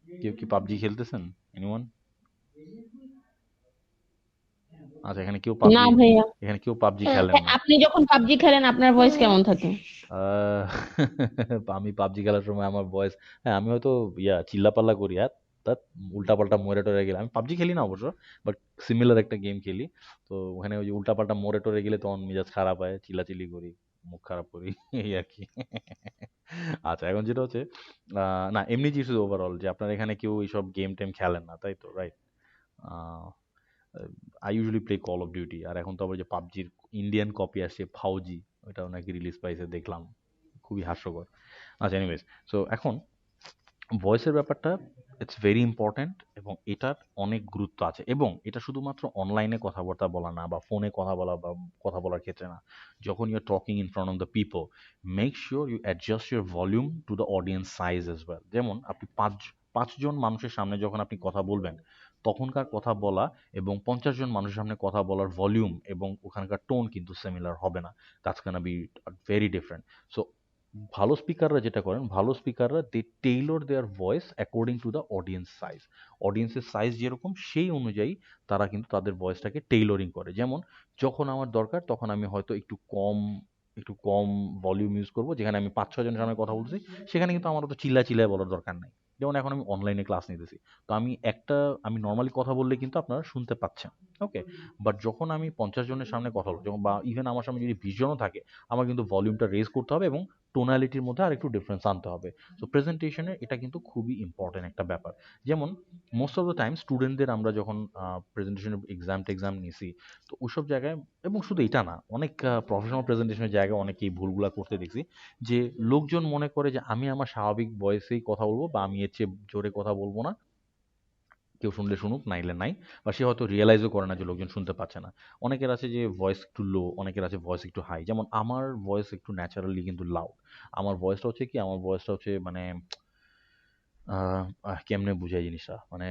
কেউ কি পাবজি খেলতেছেন? এনিওয়ান? আচ্ছা, না ভাইয়া। এখানে কেউ পাবজি খেলেন না। আপনি যখন পাবজি খেলেন আপনার ভয়েস কেমন থাকে? আহ, আমি পাবজি খেলার সময় আমার ভয়েস, হ্যাঁ আমি হয়তো চিল্লাপাল্লা করি, হ্যাঁ তা উল্টাপাল্টা মরে টরে গেলে, আমি পাবজি খেলি না অবশ্য, বাট সিমিলার একটা গেম খেলি। তো ওখানে ওই যে উল্টাপাল্টা মরে টরে গেলে তখন মেজাজ খারাপ হয়, চিল্লাচিল্লি করি, মুখ খারাপ করি, এই আর কি। আচ্ছা, এখন যেটা হচ্ছে, না এমনি জিনিস ওভারঅল যে আপনার এখানে কেউ এইসব গেম টেম খেলেন না, তাই তো, right? I usually play Call of Duty, আর এখন তো আবার যে পাবজির ইন্ডিয়ান কপি আসছে ফাউজি, ওটাও নাকি রিলিজ পাইছে দেখলাম, খুবই হাস্যকর। আচ্ছা, এনিওয়েজ, সো এখন ভয়েসের ব্যাপারটা ইটস ভেরি ইম্পর্ট্যান্ট, এবং এটার অনেক গুরুত্ব আছে। এবং এটা শুধুমাত্র অনলাইনে কথাবার্তা বলা না, বা ফোনে কথা বলা, বা কথা বলার ক্ষেত্রে না, যখন you are talking in front of the people, make sure you adjust your volume to the audience size as well. যেমন আপনি পাঁচজন মানুষের সামনে যখন আপনি কথা বলবেন, তখনকার কথা বলা এবং 50 জন মানুষের সামনে কথা বলার ভলিউম এবং ওখানকার টোন কিন্তু সিমিলার হবে না। That's gonna be very different. So ভালো স্পিকাররা যেটা করেন, ভালো স্পিকাররা they tailor their voice according to the audience size. অডিয়েন্সের সাইজ যেরকম সেই অনুযায়ী তারা কিন্তু তাদের ভয়েসটাকে টেইলরিং করে। যেমন যখন আমার দরকার তখন আমি হয়তো একটু কম ভলিউম ইউজ করব, যেখানে আমি 5-6 জনের সামনে কথা বলছি সেখানে কিন্তু আমার অত চিল্লায় বলার দরকার নাই। যেমন এখন আমি অনলাইনে ক্লাস নিতেছি, তো আমি নর্মালি কথা বললে কিন্তু আপনারা শুনতে পাচ্ছেন, ওকে। বাট যখন আমি 50 জনের সামনে কথা বলবো, যখন বা ইভেন আমার সামনে যদি 20 জনও থাকে, আমার কিন্তু ভলিউমটা রেজ করতে হবে এবং টোনালিটির মধ্যে আর একটু ডিফারেন্স আনতে হবে। সো প্রেজেন্টেশনের এটা কিন্তু খুবই ইম্পর্টেন্ট একটা ব্যাপার। যেমন মোস্ট অফ দ্য টাইম স্টুডেন্টদের আমরা যখন প্রেজেন্টেশনের এক্সাম নিছি, তো ওইসব জায়গায়, এবং শুধু এটা না, অনেক প্রফেশনাল প্রেজেন্টেশনের জায়গায় অনেকেই ভুলগুলা করতে দেখছি, যে লোকজন মনে করে যে আমি আমার স্বাভাবিক ভয়েসেই কথা বলবো, বা আমি এর চেয়ে জোরে কথা বলবো না, কেউ শুনলে শুনুক, নাইলে নাই। বা সে হয়তো রিয়েলাইজও করে না যে লোকজন শুনতে পাচ্ছে না। অনেকের আছে যে ভয়েস একটু লো, অনেকের আছে ভয়েস একটু হাই। যেমন আমার ভয়েস একটু ন্যাচারালি কিন্তু লাউড। আমার ভয়েসটা হচ্ছে মানে কেমনে বুঝাই জিনিসটা? মানে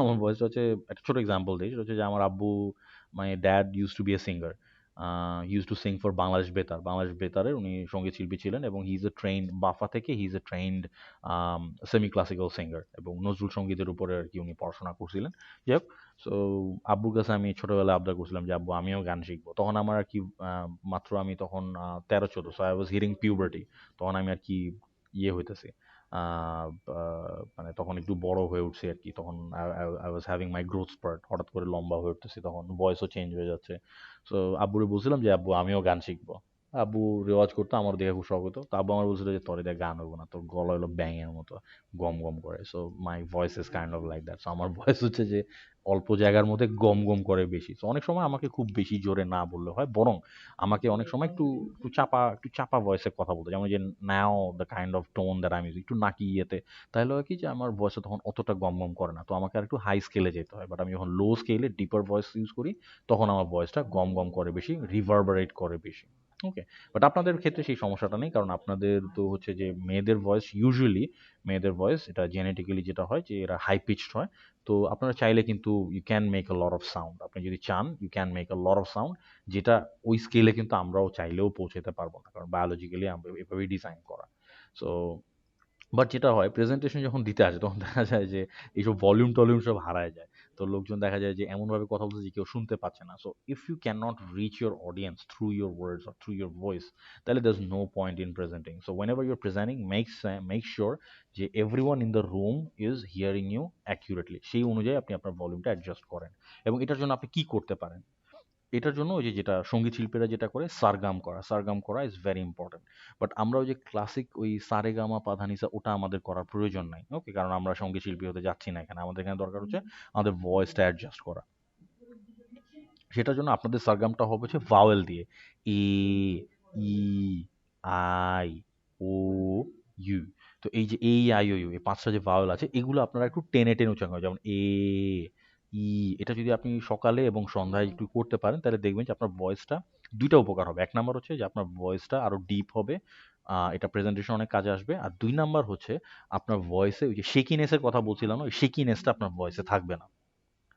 আমার ভয়েসটা হচ্ছে, একটা ছোট এক্সাম্পল দেই। সেটা হচ্ছে যে আমার আব্বু, my dad used to be a singer. He used to sing for Bangladesh Betar. Bangladesh বেতারের উনি সঙ্গীত শিল্পী ছিলেন, এবং হি ইজ এ ট্রেইনড বাফা থেকে, he is a trained semi classical singer, এবং নজরুল সঙ্গীতের উপরে আর কি উনি পড়াশোনা করছিলেন। যাই হোক, সো আব্বুর কাছে আমি ছোটবেলায় আবদার করছিলাম যে আব্বু আমিও গান শিখবো। তখন আমার আর কি মাত্র আমি তখন 13-14, so I was hearing puberty. তখন আমি আর কি হইতেছি, মানে তখন একটু বড় হয়ে উঠছি আর কি। তখন I was having my growth spurt, হঠাৎ করে লম্বা হয়ে উঠতেছি, তখন ভয়েসও চেঞ্জ হয়ে যাচ্ছে। সো আব্বুরে বলছিলাম যে আব্বু আমিও গান শিখবো। আব্বু রেওয়াজ করতো, আমার দেখে খুব শখ হতো। তো আব্বু আমার বলছিল যে তোর এটা গান হইব না, তোর গলা হলো ব্যাঙের মতো, গম গম করে। So my voice is kind of like that. So আমার ভয়েস হচ্ছে যে অল্প জায়গার মধ্যে গম গম করে বেশি। সো অনেক সময় আমাকে খুব বেশি জোরে না বললে হয়, বরং আমাকে অনেক সময় একটু চাপা ভয়েসে কথা বলতে, যেমন যে now the kind of tone that I use, একটু নাকি ইয়েতে, তাহলে হয় কি যে আমার ভয়েসটা তখন অতটা গম গম করে না। তো আমাকে আর একটু হাই স্কেলে যেতে হয়। বাট আমি যখন লো স্কেলে ডিপার ভয়েস ইউজ করি, তখন আমার ভয়েসটা গম গম করে বেশি, রিভারবারেট করে বেশি, ওকে। বাট আপনাদের ক্ষেত্রে সেই সমস্যাটা নেই, কারণ আপনাদের তো হচ্ছে যে মেয়েদের ভয়েস এটা জেনেটিক্যালি যেটা হয় যে এরা হাই পিচড হয়। তো আপনারা চাইলে কিন্তু you can make a lot of sound, আপনি যদি চান you can make a lot of sound, যেটা ওই স্কেলে কিন্তু আমরাও চাইলেও পৌঁছাতে পারবো না, কারণ বায়োলজিক্যালি আমরা এভাবেই ডিজাইন করা। সো বাট যেটা হয়, প্রেজেন্টেশন যখন দিতে আসে তখন দেখা যায় যে এইসব ভলিউম টলিউম সব হারায় যায়। তো লোকজন দেখা যায় যে এমনভাবে কথা বলছে যে কেউ শুনতে পাচ্ছে না। So if you can not reach your audience through your words or through your voice, তাহলে there is no point in presenting. So whenever your presenting make sure যে everyone in the room is hearing you accurately, সেই অনুযায়ী আপনি আপনার ভলিউমটা অ্যাডজাস্ট করেন। এবং এটার জন্য আপনি কি করতে পারেন, এটার জন্য ওই যে যেটা সঙ্গীত শিল্পীরা যেটা করে সারগাম করা ইজ ভেরি ইম্পর্টেন্ট। বাট আমরা ওই যে ক্লাসিক ওই সারেগামা পাধানিসা ওটা আমাদের করার প্রয়োজন নাই, ওকে, কারণ আমরা সঙ্গীত শিল্পী হতে যাচ্ছি না এখানে। আমাদের এখানে দরকার হচ্ছে আমাদের ভয়েসটা অ্যাডজাস্ট করা। সেটার জন্য আপনাদের সারগামটা হবে হচ্ছে ভাওয়েল দিয়ে, এ, ই, আই, ও, ইউ। তো এই যে এই আই ও ইউ এই পাঁচটা যে ভাওয়েল আছে এগুলো আপনারা একটু টেনে টেনে উচ্চারণ করেন, যেমন এ, ই। এটা যদি আপনি সকালে এবং সন্ধ্যায় একটু করতে পারেন তাহলে দেখবেন যে আপনার ভয়েসটা দুইটা উপকার হবে। এক নাম্বার হচ্ছে যে আপনার ভয়েসটা আরো ডিপ হবে, এটা প্রেজেন্টেশন অনেক কাজে আসবে। আর দুই নাম্বার হচ্ছে আপনার ভয়েসে ওই যে শেকিনেসের কথা বলছিলাম না, ওই শেকিনেসটা আপনার ভয়েসে থাকবে না।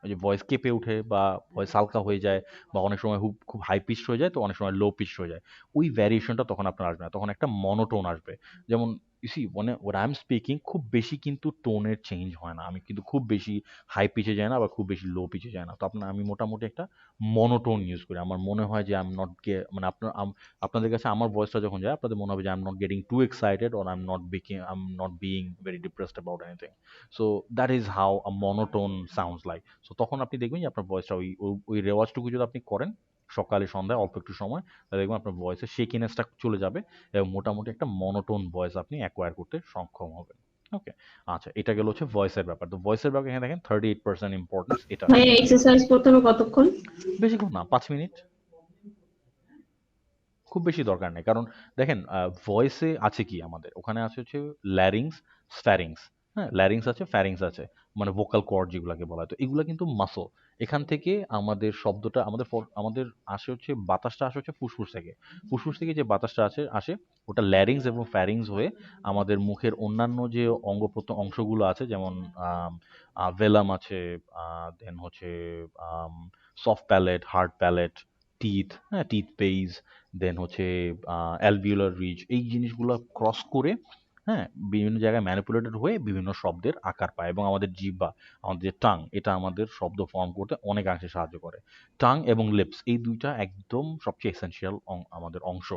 ওই যে ভয়েস কেঁপে ওঠে বা ভয়েস হালকা হয়ে যায় বা অনেক সময় খুব হাই পিচড হয়ে যায়, তো অনেক সময় লো পিচড হয়ে যায়, ওই ভ্যারিয়েশনটা তখন আপনার আসবে না, তখন একটা মনোটোন আসবে। যেমন ইসি মানে ওর আই এম স্পিকিং খুব বেশি কিন্তু টোনের চেঞ্জ হয় না, আমি কিন্তু খুব বেশি হাই পিচে যায় না বা খুব বেশি লো পিচে যায় না, তো আপনার আমি মোটামুটি একটা মনোটোন ইউজ করি। আমার মনে হয় যে আই এম নট মানে আপনাদের কাছে আমার ভয়েসটা যখন যায় আপনাদের মনে হবে যে I am not getting too excited or I am not being very depressed about anything. So that is how a monotone sounds like. So তখন আপনি দেখবেন যে আপনার ভয়েসটা ওই রেওয়াজটুকু যদি আপনি করেন সকালে সন্ধ্যায় অল্প একটু সময়, তাহলে দেখবেন আপনার ভয়েসের শেকিনেসটা চলে যাবে এবং মোটামুটি একটা মনোটোন ভয়েস আপনি অ্যাকোয়ার করতে সক্ষম হবেন। ওকে, আচ্ছা, এটা গেল হচ্ছে ভয়েসের ব্যাপার। তো ভয়েসের ব্যাপার এখানে দেখেন 38% ইম্পর্টেন্স এটা। ভাইয়া এক্সারসাইজ করতে হবে কতক্ষণ? বেশিক্ষণ না, 5 মিনিট, খুব বেশি দরকার নেই। কারণ দেখেন ভয়েসে আছে কি, আমাদের ওখানে আছে হচ্ছে ল্যারিংস, স্ফ্যারিংস। হ্যাঁ, ল্যারিংস আছে, ফ্যারিংস আছে, মানে ভোকাল কর্ড যেগুলোকে বলা হয়। তো এগুলো কিন্তু মাসল। এখান থেকে আমাদের শব্দটা আমাদের আসে হচ্ছে বাতাসটা আসে হচ্ছে ফুসফুস থেকে। ফুসফুস থেকে যে বাতাসটা আসে ওটা ল্যারিংস এবং ফ্যারিংস হয়ে আমাদের মুখের অন্যান্য যে অংশগুলো আছে, যেমন ভেলাম আছে, দেন হচ্ছে soft palate, hard palate, teeth, হ্যাঁ, টিথ পেইজ, দেন হচ্ছে অ্যালভিওলার রিজ, এই জিনিসগুলো ক্রস করে, হ্যাঁ, বিভিন্ন জায়গায় ম্যানিপুলেটেড হয়ে বিভিন্ন শব্দের আকার পায়। এবং আমাদের জিহ্বা, আমাদের যে টাং, এটা আমাদের শব্দ ফর্ম করতে অনেকাংশে সাহায্য করে। টাং এবং লিপস এই দুইটা একদম সবচেয়ে এসেনশিয়াল আমাদের অংশ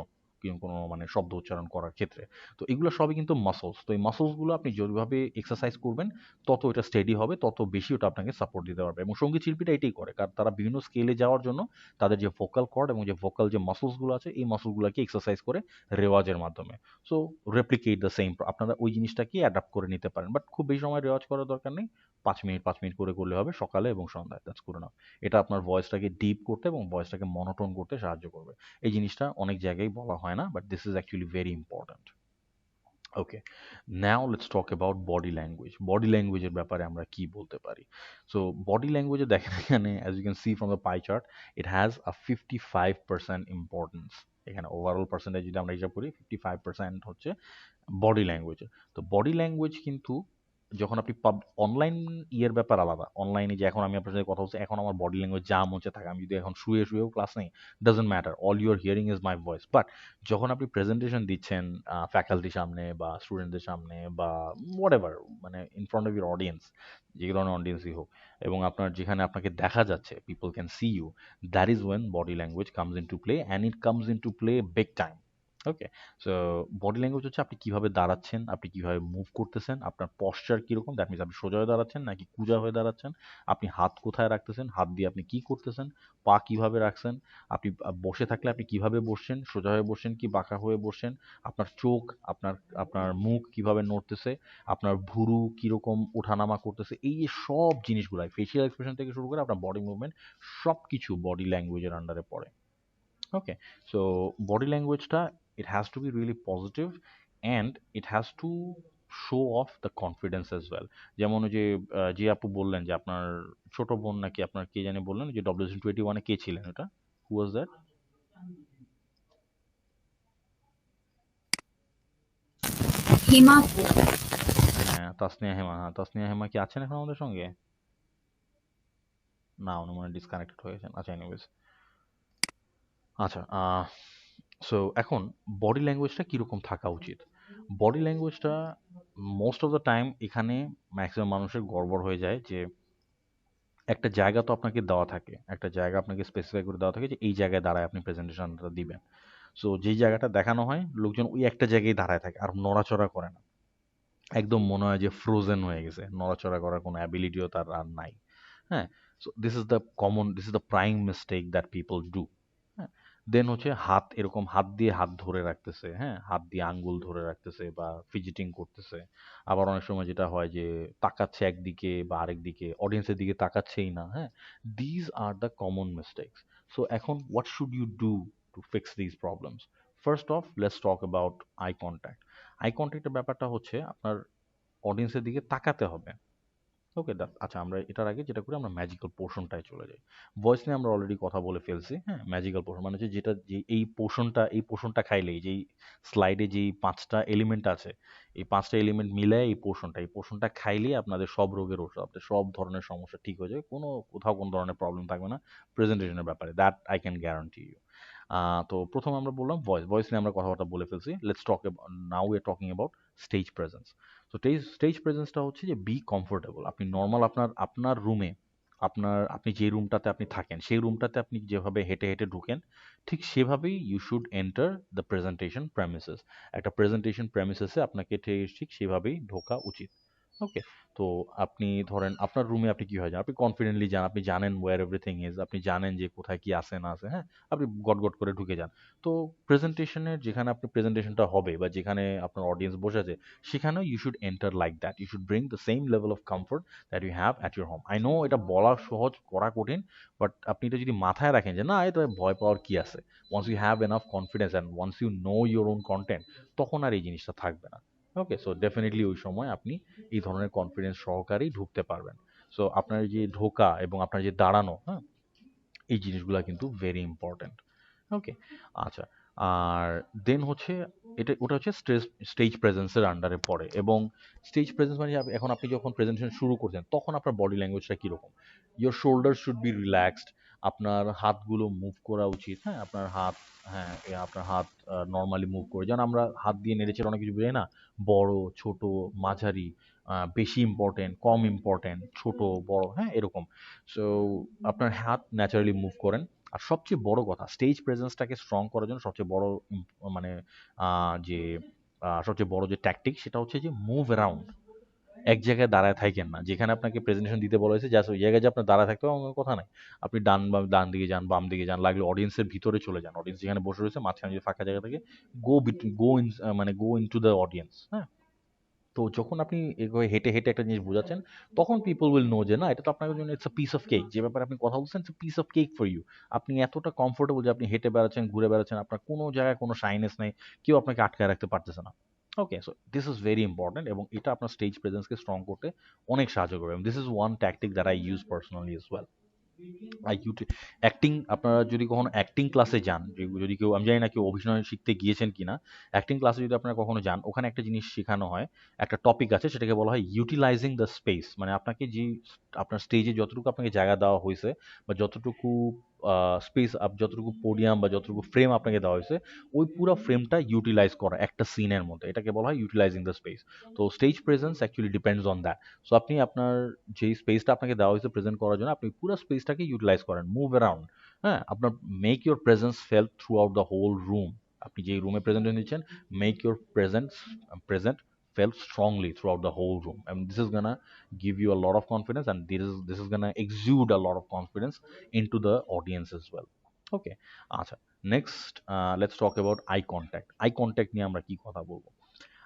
কোনো মানে শব্দ উচ্চারণ করার ক্ষেত্রে। তো এগুলো সবই কিন্তু মাসলস। তো এই মাসলসগুলো আপনি যেভাবে এক্সারসাইজ করবেন তত এটা স্টেডি হবে, তত বেশি ওটা আপনাকে সাপোর্ট দিতে পারবে। এবং সঙ্গীত শিল্পীরা এটাই করে, কারণ তারা বিভিন্ন স্কেলে যাওয়ার জন্য তাদের যে ভোকাল কর্ড এবং যে ভোকাল যে মাসলসগুলো আছে এই মাসলগুলোকে এক্সারসাইজ করে রেওয়াজের মাধ্যমে। সো রেপ্লিকেট দ্য সেম, আপনারা ওই জিনিসটাকে অ্যাডাপ্ট করে নিতে পারেন। বাট খুব বেশি সময় রেওয়াজ করার দরকার নেই, 5 মিনিট করে করলে হবে সকালে এবং সন্ধ্যায়, দ্যাটস গুড এনাফ। এটা আপনার ভয়েসটাকে ডিপ করতে এবং ভয়েসটাকে মনোটোন করতে সাহায্য করবে। এই জিনিসটা অনেক জায়গায় বলা হয় না, but this is actually very important. Okay, now let's talk about body language. Body ল্যাঙ্গুয়েজের ব্যাপারে আমরা কি বলতে পারি? সো বডি ল্যাঙ্গুয়েজে দেখেন এখানে, as you can see from the pie chart, it has a 55% importance. এখানে ওভারঅল পার্সেন্টেজ যদি আমরা হিসাব করি 55% হচ্ছে বডি ল্যাঙ্গুয়েজ। তো বডি ল্যাঙ্গুয়েজ কিন্তু যখন আপনি অনলাইন ইয়ের ব্যাপার আলাদা। অনলাইনে যে এখন আমি আপনার সাথে কথা বলছি, এখন আমার বডি ল্যাঙ্গুয়েজ যা মনে থাকে, আমি যদি এখন শুয়েও ক্লাস নেই, doesn't matter, all you are hearing is my voice. But যখন আপনি প্রেজেন্টেশন দিচ্ছেন ফ্যাকাল্টির সামনে বা স্টুডেন্টদের সামনে বা হোয়াট এভার, মানে in front of your audience, যে ধরনের অডিয়েন্সই হোক, এবং আপনার যেখানে আপনাকে দেখা যাচ্ছে, people can see you, that is when body language comes into play, and it comes into play big time. Okay, so body language হচ্ছে আপনি কিভাবে দাঁড়াচ্ছেন, আপনি কিভাবে মুভ করতেছেন, আপনার পশ্চার কীরকম, দ্যাট মিনস আপনি সোজা হয়ে দাঁড়াচ্ছেন নাকি কুঁজা হয়ে দাঁড়াচ্ছেন, আপনি হাত কোথায় রাখতেছেন, হাত দিয়ে আপনি কি করতেছেন, পা কিভাবে রাখছেন, আপনি বসে থাকলে আপনি কিভাবে বসছেন, সোজা হয়ে বসছেন কি বাঁকা হয়ে বসছেন, আপনার চোখ, আপনার আপনার মুখ কিভাবে নড়তেছে, আপনার ভুরু কীরকম ওঠানামা করতেছে, এই যে সব জিনিসগুলো, ফেসিয়াল এক্সপ্রেশন থেকে শুরু করে আপনার বডি মুভমেন্ট, সব কিছু বডি ল্যাঙ্গুয়েজের আন্ডারে পড়ে। Okay, so body language it has to be really positive, and it has to show off the confidence as well. যেমন ওই যে যে আপু বললেন যে আপনার ছোট বোন নাকি আপনার কে জানি বললেন যে WSDFM কে ছিলেন, এটা who was that? হিমা হ্যাঁ, তাসনিয়া হেমা কি আছেন এখন আমাদের সঙ্গে? না, উনি মনে ডিসকানেক্টেড হয়ে গেছেন। আচ্ছা, এনিওয়েজ, আচ্ছা, সো এখন বডি ল্যাঙ্গুয়েজটা কীরকম থাকা উচিত? বডি ল্যাঙ্গুয়েজটা মোস্ট অফ দ্য টাইম এখানে ম্যাক্সিমাম মানুষের গড়বড় হয়ে যায় যে একটা জায়গা তো আপনাকে দেওয়া থাকে, একটা জায়গা আপনাকে স্পেসিফাই করে দেওয়া থাকে যে এই জায়গায় দাঁড়ায় আপনি প্রেজেন্টেশনটা দিবেন। সো যেই জায়গাটা দেখানো হয় লোকজন ওই একটা জায়গায় দাঁড়ায় থাকে আর নড়াচড়া করে না, একদম মনে হয় যে ফ্রোজেন হয়ে গেছে, নড়াচড়া করার কোনো অ্যাবিলিটিও তার আর নাই। হ্যাঁ, so this is the prime mistake that people do. হ্যাঁ, দেন হচ্ছে হাত, এরকম হাত দিয়ে হাত ধরে রাখতেছে, হ্যাঁ, হাত দিয়ে আঙ্গুল ধরে রাখতেছে বা ফিজিটিং করতেছে। আবার অনেক সময় যেটা হয় যে তাকাচ্ছে একদিকে বা আরেক দিকে, অডিয়েন্সের দিকে তাকাচ্ছেই না। হ্যাঁ, these are the common mistakes. So এখন what should you do to fix these problems? First of, let's talk about eye contact. Eye কন্ট্যাক্টের ব্যাপারটা হচ্ছে আপনার অডিয়েন্সের দিকে তাকাতে হবে। ওকে, আচ্ছা, আমরা এটার আগে যেটা করি, আমরা ম্যাজিক্যাল পোর্শনটায় চলে যাই। ভয়েস নিয়ে আমরা অলরেডি কথা বলে ফেলছি। হ্যাঁ, ম্যাজিক্যাল পোর্শন মানে হচ্ছে যেটা, যে এই পোর্শনটা খাইলে, যেই স্লাইডে যেই 5টা এলিমেন্ট আছে, এই 5টা এলিমেন্ট মিলে এই পোর্শনটা খাইলেই আপনাদের সব রোগের ওষুধ, আপনাদের সব ধরনের সমস্যা ঠিক হয়ে যাবে, কোথাও কোনো ধরনের প্রবলেম থাকবে না প্রেজেন্টেশনের ব্যাপারে, that I can guarantee you. তো প্রথম আমরা বললাম ভয়েস নিয়ে আমরা কথাবার্তা বলে ফেলছি। Let's talk, now we are talking about stage presence. তো স্টেজ প্রেজেন্সটা হচ্ছে যে বি কমফোর্টেবল। আপনি নর্মাল আপনার আপনার রুমে, আপনি যে রুমটাতে আপনি থাকেন সেই রুমটাতে আপনি যেভাবে হেঁটে হেঁটে ঢুকেন, ঠিক সেভাবেই you should enter the presentation premises. একটা প্রেজেন্টেশন প্রেমিসেসে আপনাকে ঠিক সেভাবেই ঢোকা উচিত। ওকে, তো আপনি ধরেন আপনার রুমে আপনি কি হয় যান, আপনি কনফিডেন্টলি যান, আপনি জানেন ওয়্যার এভরিথিং ইজ, আপনি জানেন যে কোথায় কি আছে না আছে। হ্যাঁ, আপনি গট করে ঢুকে যান। তো প্রেজেন্টেশনের যেখানে আপনি প্রেজেন্টেশনটা হবে বা যেখানে আপনার অডিয়েন্স বসে আছে, সেখানেও you should enter like that. You should bring the same level of comfort that you have at your home. I know এটা বলা সহজ, করা কঠিন, বাট আপনি এটা যদি মাথায় রাখেন যে না, এটা ভয় পাওয়ার কি আছে, once you have enough confidence and once you know your own content, তখন আর এই জিনিসটা থাকবে না। ওকে, সো ডেফিনেটলি ওই সময় আপনি এই ধরনের কনফিডেন্স সহকারেই ঢুকতে পারবেন। সো আপনার যে ঢোকা এবং আপনার যে দাঁড়ানো, হ্যাঁ, এই জিনিসগুলো কিন্তু ভেরি ইম্পর্ট্যান্ট। ওকে, আচ্ছা। আর দেন হচ্ছে ওটা হচ্ছে স্টেজ প্রেজেন্সের আন্ডারে পড়ে। এবং স্টেজ প্রেজেন্স মানে এখন আপনি যখন প্রেজেন্টেশন শুরু করছেন তখন আপনার বডি ল্যাঙ্গুয়েজটা কীরকম? Your shoulder should be relaxed. আপনার হাতগুলো মুভ করা উচিত। হ্যাঁ, আপনার হাত নর্মালি মুভ করে, যেন আমরা হাত দিয়ে নেড়েচেড়ে অনেক কিছু বুঝাই না, বড়, ছোট, মাঝারি, বেশি ইম্পর্টেন্ট, কম ইম্পর্টেন্ট, ছোট, বড়, হ্যাঁ, এরকম। সো আপনার হাত ন্যাচারালি মুভ করেন। আর সবচেয়ে বড় কথা, স্টেজ প্রেজেন্সটাকে স্ট্রং করার জন্য সবচেয়ে বড় মানে যে সবচেয়ে বড় যে ট্যাকটিক, সেটা হচ্ছে যে মুভ অ্যারাউন্ড। এক জায়গায় দাঁড়ায় থাকেন না। যেখানে আপনাকে প্রেজেন্টেশন দিতে বলা হয়েছে জাস্ট ওই জায়গায় যে আপনার দাঁড়ায় থাকতে হবে এমন কথা নাই। আপনি ডান দিকে যান, বাম দিকে যান, লাগলে অডিয়েন্সের ভিতরে চলে যান। অডিয়েন্স যেখানে বসে রয়েছে মাঝখানে যে ফাঁকা জায়গা থাকে, গো ইনটু দ্য অডিয়েন্স। হ্যাঁ, তো যখন আপনি এভাবে হেঁটে হেঁটে একটা জিনিস বোঝাচ্ছেন, তখন পিপল উইল নো যে না, এটা তো আপনার জন্য it's a piece of cake. যে ব্যাপারে আপনি কথা বলছেন, it's a piece of cake for you. আপনি এতটা কমফোর্টেবল যে আপনি হেঁটে বেড়াচ্ছেন, ঘুরে বেড়াচ্ছেন, আপনার কোনো জায়গায় কোনো শাইনেস নেই, কেউ আপনাকে আটকায় রাখতে পারতেছে না। Okay, so this is very important এবং এটা আপনার স্টেজ প্রেজেন্সকে স্ট্রং করতে অনেক সাহায্য করবে। This is one tactic that I use personally as well. Acting, আপনারা যদি কখনো অ্যাক্টিং ক্লাসে যান, যদি কেউ, আমি জানি না কেউ অভিনয় শিখতে গিয়েছেন কিনা, অ্যাক্টিং ক্লাসে যদি আপনারা কখনো যান, ওখানে একটা জিনিস শেখানো হয়, একটা টপিক আছে, সেটাকে বলা হয় ইউটিলাইজিং দ্য স্পেস। মানে আপনাকে যে আপনার স্টেজে যতটুকু আপনাকে জায়গা দেওয়া হয়েছে বা যতটুকু স্পেস, যতটুকু পোডিয়াম বা যতটুকু ফ্রেম আপনাকে দেওয়া হয়েছে, ওই পুরো ফ্রেমটা ইউটিলাইজ করা একটা সিনের মধ্যে, এটাকে বলা হয় ইউটিলাইজিং দ্য স্পেস। তো stage presence actually depends on that. So আপনি আপনার যেই স্পেসটা আপনাকে দেওয়া হয়েছে প্রেজেন্ট করার জন্য, আপনি পুরো স্পেসটাকে ইউটিলাইজ করেন, মুভ অ্যারাউন্ড। হ্যাঁ, আপনার make your presence felt throughout the whole room. আপনি যেই রুমে প্রেজেন্টেশন দিচ্ছেন, make your present felt strongly throughout the whole room, and this is gonna give you a lot of confidence, and this is gonna exude a lot of confidence into the audience as well. Okay, আচ্ছা, next let's talk about eye contact. Eye contact নিয়ে আমরা কি কথা বলবো?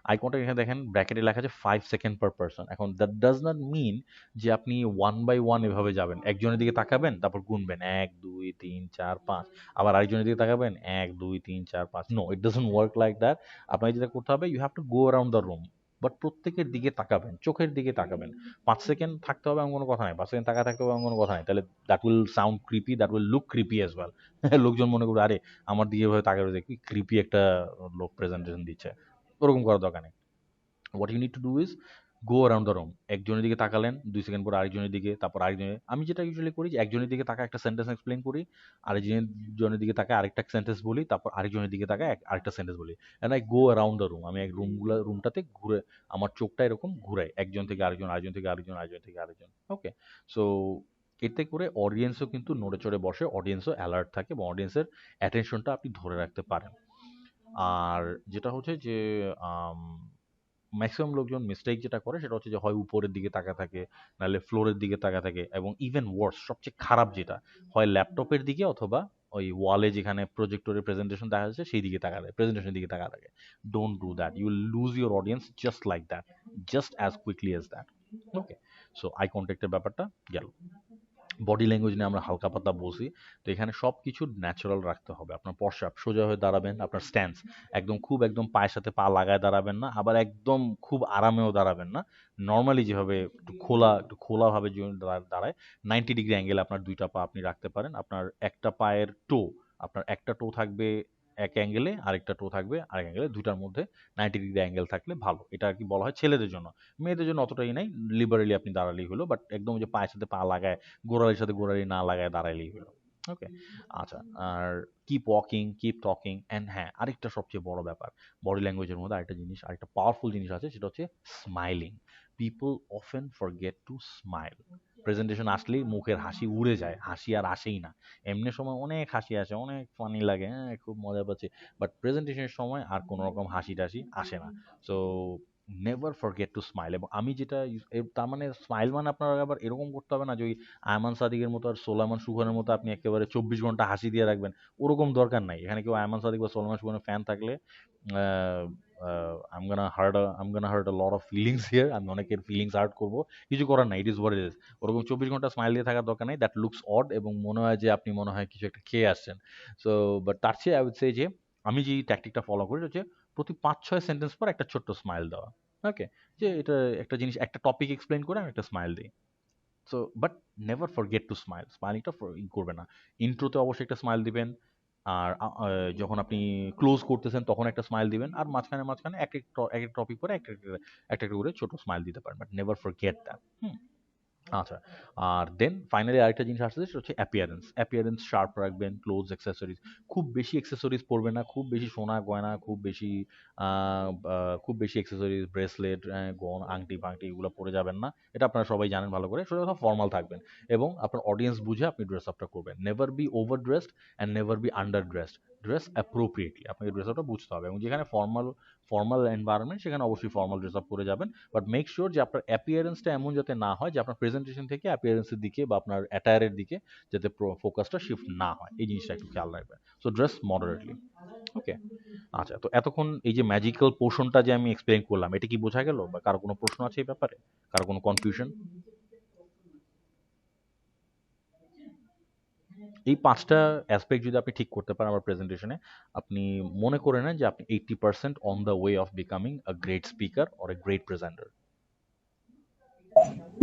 আই কন্ট্যাক্ট, এখানে দেখেন ব্র্যাকেটে লেখা আছে 5 সেকেন্ড পার পারসন। এখন দ্যাট ডাজ নট মিন যে আপনি ওয়ান বাই ওয়ান এভাবে যাবেন, একজনের দিকে তাকাবেন, তারপর গুনবেন 1 2 3 4 5, আবার আরেকজনের দিকে তাকাবেন 1 2 3 4 5। No, it doesn't work like that. আপনাকে যেটা করতে হবে, you have to go around the room, but প্রত্যেকের দিকে তাকাবেন, চোখের দিকে তাকাবেন। 5 সেকেন্ড থাকতে হবে এমন কোনো কথা নাই, 5 সেকেন্ড তাকা থাকতে হবে এমন কোনো কথা নাই, তাহলে that will sound creepy, that will look creepy as well. লোকজন মনে করবে আরে আমার দিকে এভাবে তাকাবে, কি ক্রিপি একটা লোক প্রেজেন্টেশন দিচ্ছে। ওরকম করার দরকার নেই। What you need to do is go around the room. একজনের দিকে তাকালেন, 2 সেকেন্ড পর আরেকজনের দিকে, তারপর আরেকজনের। আমি যেটা ইউজুয়ালি করি যে একজনের দিকে তাকা একটা সেন্টেন্স এক্সপ্লেইন করি, আরেকজনের দিকে তাকায় আরেকটা সেন্টেন্স বলি, তারপর আরেকজনের দিকে তাকায় আরেকটা সেন্টেন্স বলি, and I go around the room. আমি এক রুমটাতে ঘুরে, আমার চোখটা এরকম ঘুরাই, একজন থেকে আরেকজন, আরেকজন থেকে আরেকজন, আরেকজন থেকে আরেকজন। ওকে, সো এতে করে অডিয়েন্সও কিন্তু নড়ে চড়ে বসে, অডিয়েন্সও অ্যালার্ট থাকে এবং অডিয়েন্সের অ্যাটেনশনটা আপনি ধরে রাখতে পারেন। আর যেটা হচ্ছে যে ম্যাক্সিমাম লোকজন মিস্টেক যেটা করে সেটা হচ্ছে যে হয় উপরের দিকে তাকা থাকে, নাহলে ফ্লোরের দিকে তাকা থাকে, এবং ইভেন ওয়ার্স সবচেয়ে খারাপ যেটা হয় ল্যাপটপের দিকে অথবা ওই ওয়ালে যেখানে প্রজেক্টরের প্রেজেন্টেশন দেখা যাচ্ছে সেই দিকে তাকা থাকে, প্রেজেন্টেশনের দিকে তাকা থাকে। Don't do that, you will lose your audience just like that, just as quickly as that. Okay, so eye কন্ট্যাক্টের ব্যাপারটা গেল। বডি ল্যাঙ্গুয়েজ নিয়ে আমরা হালকা পাতলা বলছি, তো এখানে সব কিছু ন্যাচারাল রাখতে হবে। আপনার পশ্চাৎ সোজা হয়ে দাঁড়াবেন, আপনার স্ট্যান্স একদম পায়ের সাথে পা লাগায় দাঁড়াবেন না, আবার একদম খুব আরামেও দাঁড়াবেন না। নর্মালি যেভাবে একটু খোলাভাবে দাঁড়ায় 90 ডিগ্রি অ্যাঙ্গেলে আপনার দুইটা পা আপনি রাখতে পারেন। আপনার একটা পায়ের আপনার একটা টো থাকবে এক অ্যাঙ্গেলে, আরেকটা টো থাকবে আরেক অ্যাঙ্গেলে, দুইটার মধ্যে 90 ডিগ্রি অ্যাঙ্গেল থাকলে ভালো। এটা আর কি বলা হয় ছেলেদের জন্য। মেয়েদের জন্য অতটাই নাই, লিবারেলি আপনি দাঁড়ালেই হলো, বাট একদম যে পায়ের সাথে পা লাগায় গোড়ালির সাথে গোড়ালি না লাগায় দাঁড়াইলেই হলো। ওকে, আচ্ছা। আর keep walking, keep talking, and হ্যাঁ, আরেকটা সবচেয়ে বড় ব্যাপার বডি ল্যাঙ্গুয়েজের মধ্যে আরেকটা পাওয়ারফুল জিনিস আছে, সেটা হচ্ছে smiling. People often forget to smile. Presentation আসলেই মুখের হাসি উড়ে যায়, হাসি আর আসেই না। এমনি সময় অনেক হাসি আসে, অনেক ফানি লাগে, হ্যাঁ খুব মজা পাচ্ছি, বাট প্রেজেন্টেশনের সময় আর কোনো রকম হাসি টাসি আসে না। So never forget to smile. এবং আমি যেটা তার মানে স্মাইল মানে আপনার আবার এরকম করতে হবে না যে ওই আয়মান সাদিকের মতো আর সোলাইমান সুখানের মতো আপনি একেবারে 24 ঘন্টা হাসি দিয়ে রাখবেন, ওরকম দরকার নাই। এখানে কেউ আয়মান সাদিক বা সোলাইমান সুখানের ফ্যান থাকলে I'm gonna hurt a lot of feelings here, আমি অনেকের ফিলিংস হার্ট করবো, কিছু করার নাই, it is what it is. ওরকম 24 ঘন্টা স্মাইল দিয়ে থাকার দরকার নেই, দ্যাট লুকস অড এবং মনে হয় যে আপনি মনে হয় কিছু একটা খেয়ে আসছেন। সো বাট তার চেয়ে আই উড সে যে আমি যে ট্যাকটিকটা ফলো করি হচ্ছে প্রতি 5-6 সেন্টেন্স পর একটা ছোট্ট স্মাইল দেওয়া। ওকে, যে এটা একটা জিনিস, একটা টপিক এক্সপ্লেন করে আমি একটা স্মাইল দিই। So but never forget to smile, স্মাইলিংটা করবে না। ইন্ট্রোতে অবশ্যই একটা স্মাইল দিবেন, আর যখন আপনি ক্লোজ করতেছেন তখন একটা স্মাইল দিবেন, আর মাঝখানে এক এক টপিক পরে একটা করে ছোট স্মাইল দিতে পারেন, বাট নেভার ফরগেট দ্যাট। আচ্ছা, আর দেন ফাইনালি আরেকটা জিনিস আসছে সেটা হচ্ছে অ্যাপিয়ারেন্স শার্প রাখবেন, ক্লোথস অ্যাক্সেসরিজ খুব বেশি অ্যাক্সেসরিজ পরবেন না, খুব বেশি সোনা গয়না, খুব বেশি অ্যাক্সেসরিজ, ব্রেসলেট, আংটি ফাংটি এগুলো পরে যাবেন না। এটা আপনারা সবাই জানেন ভালো করে। সোজা কথা ফর্মাল থাকবেন এবং আপনার অডিয়েন্স বুঝে আপনি ড্রেস আপটা করবেন। Never be over dressed and never be under dressed. Dress appropriately, আপনাকে ড্রেস আপটা বুঝতে হবে, এবং যেখানে ফর্মাল এনভায়রনমেন্ট সেখানে অবশ্যই ফর্মাল ড্রেস আপ করে যাবেন, বাট মেক শিওর যে আপনার অ্যাপিয়ারেন্সটা এমন যাতে না হয় যে আপনার প্রেজেন্টেশন থেকে অ্যাপিয়ারেন্সের দিকে বা আপনার অ্যাটায়ারের দিকে যাতে ফোকাসটা শিফট না হয়, এই জিনিসটা একটু খেয়াল রাখবেন। So dress moderately. ওকে, আচ্ছা। তো এতক্ষণ এই যে ম্যাজিক্যাল পোর্শনটা যে আমি এক্সপ্লেন করলাম, এটা কি বোঝা গেল, বা কারো কোনো প্রশ্ন আছে এই ব্যাপারে, কারো কোনো কনফিউশন? এই 5টা অ্যাসপেক্ট যদি আপনি ঠিক করতে পারেন আমার প্রেজেন্টেশনে, আপনি মনে করে নেন যে আপনি 80% on the way of becoming a great speaker or a great presenter.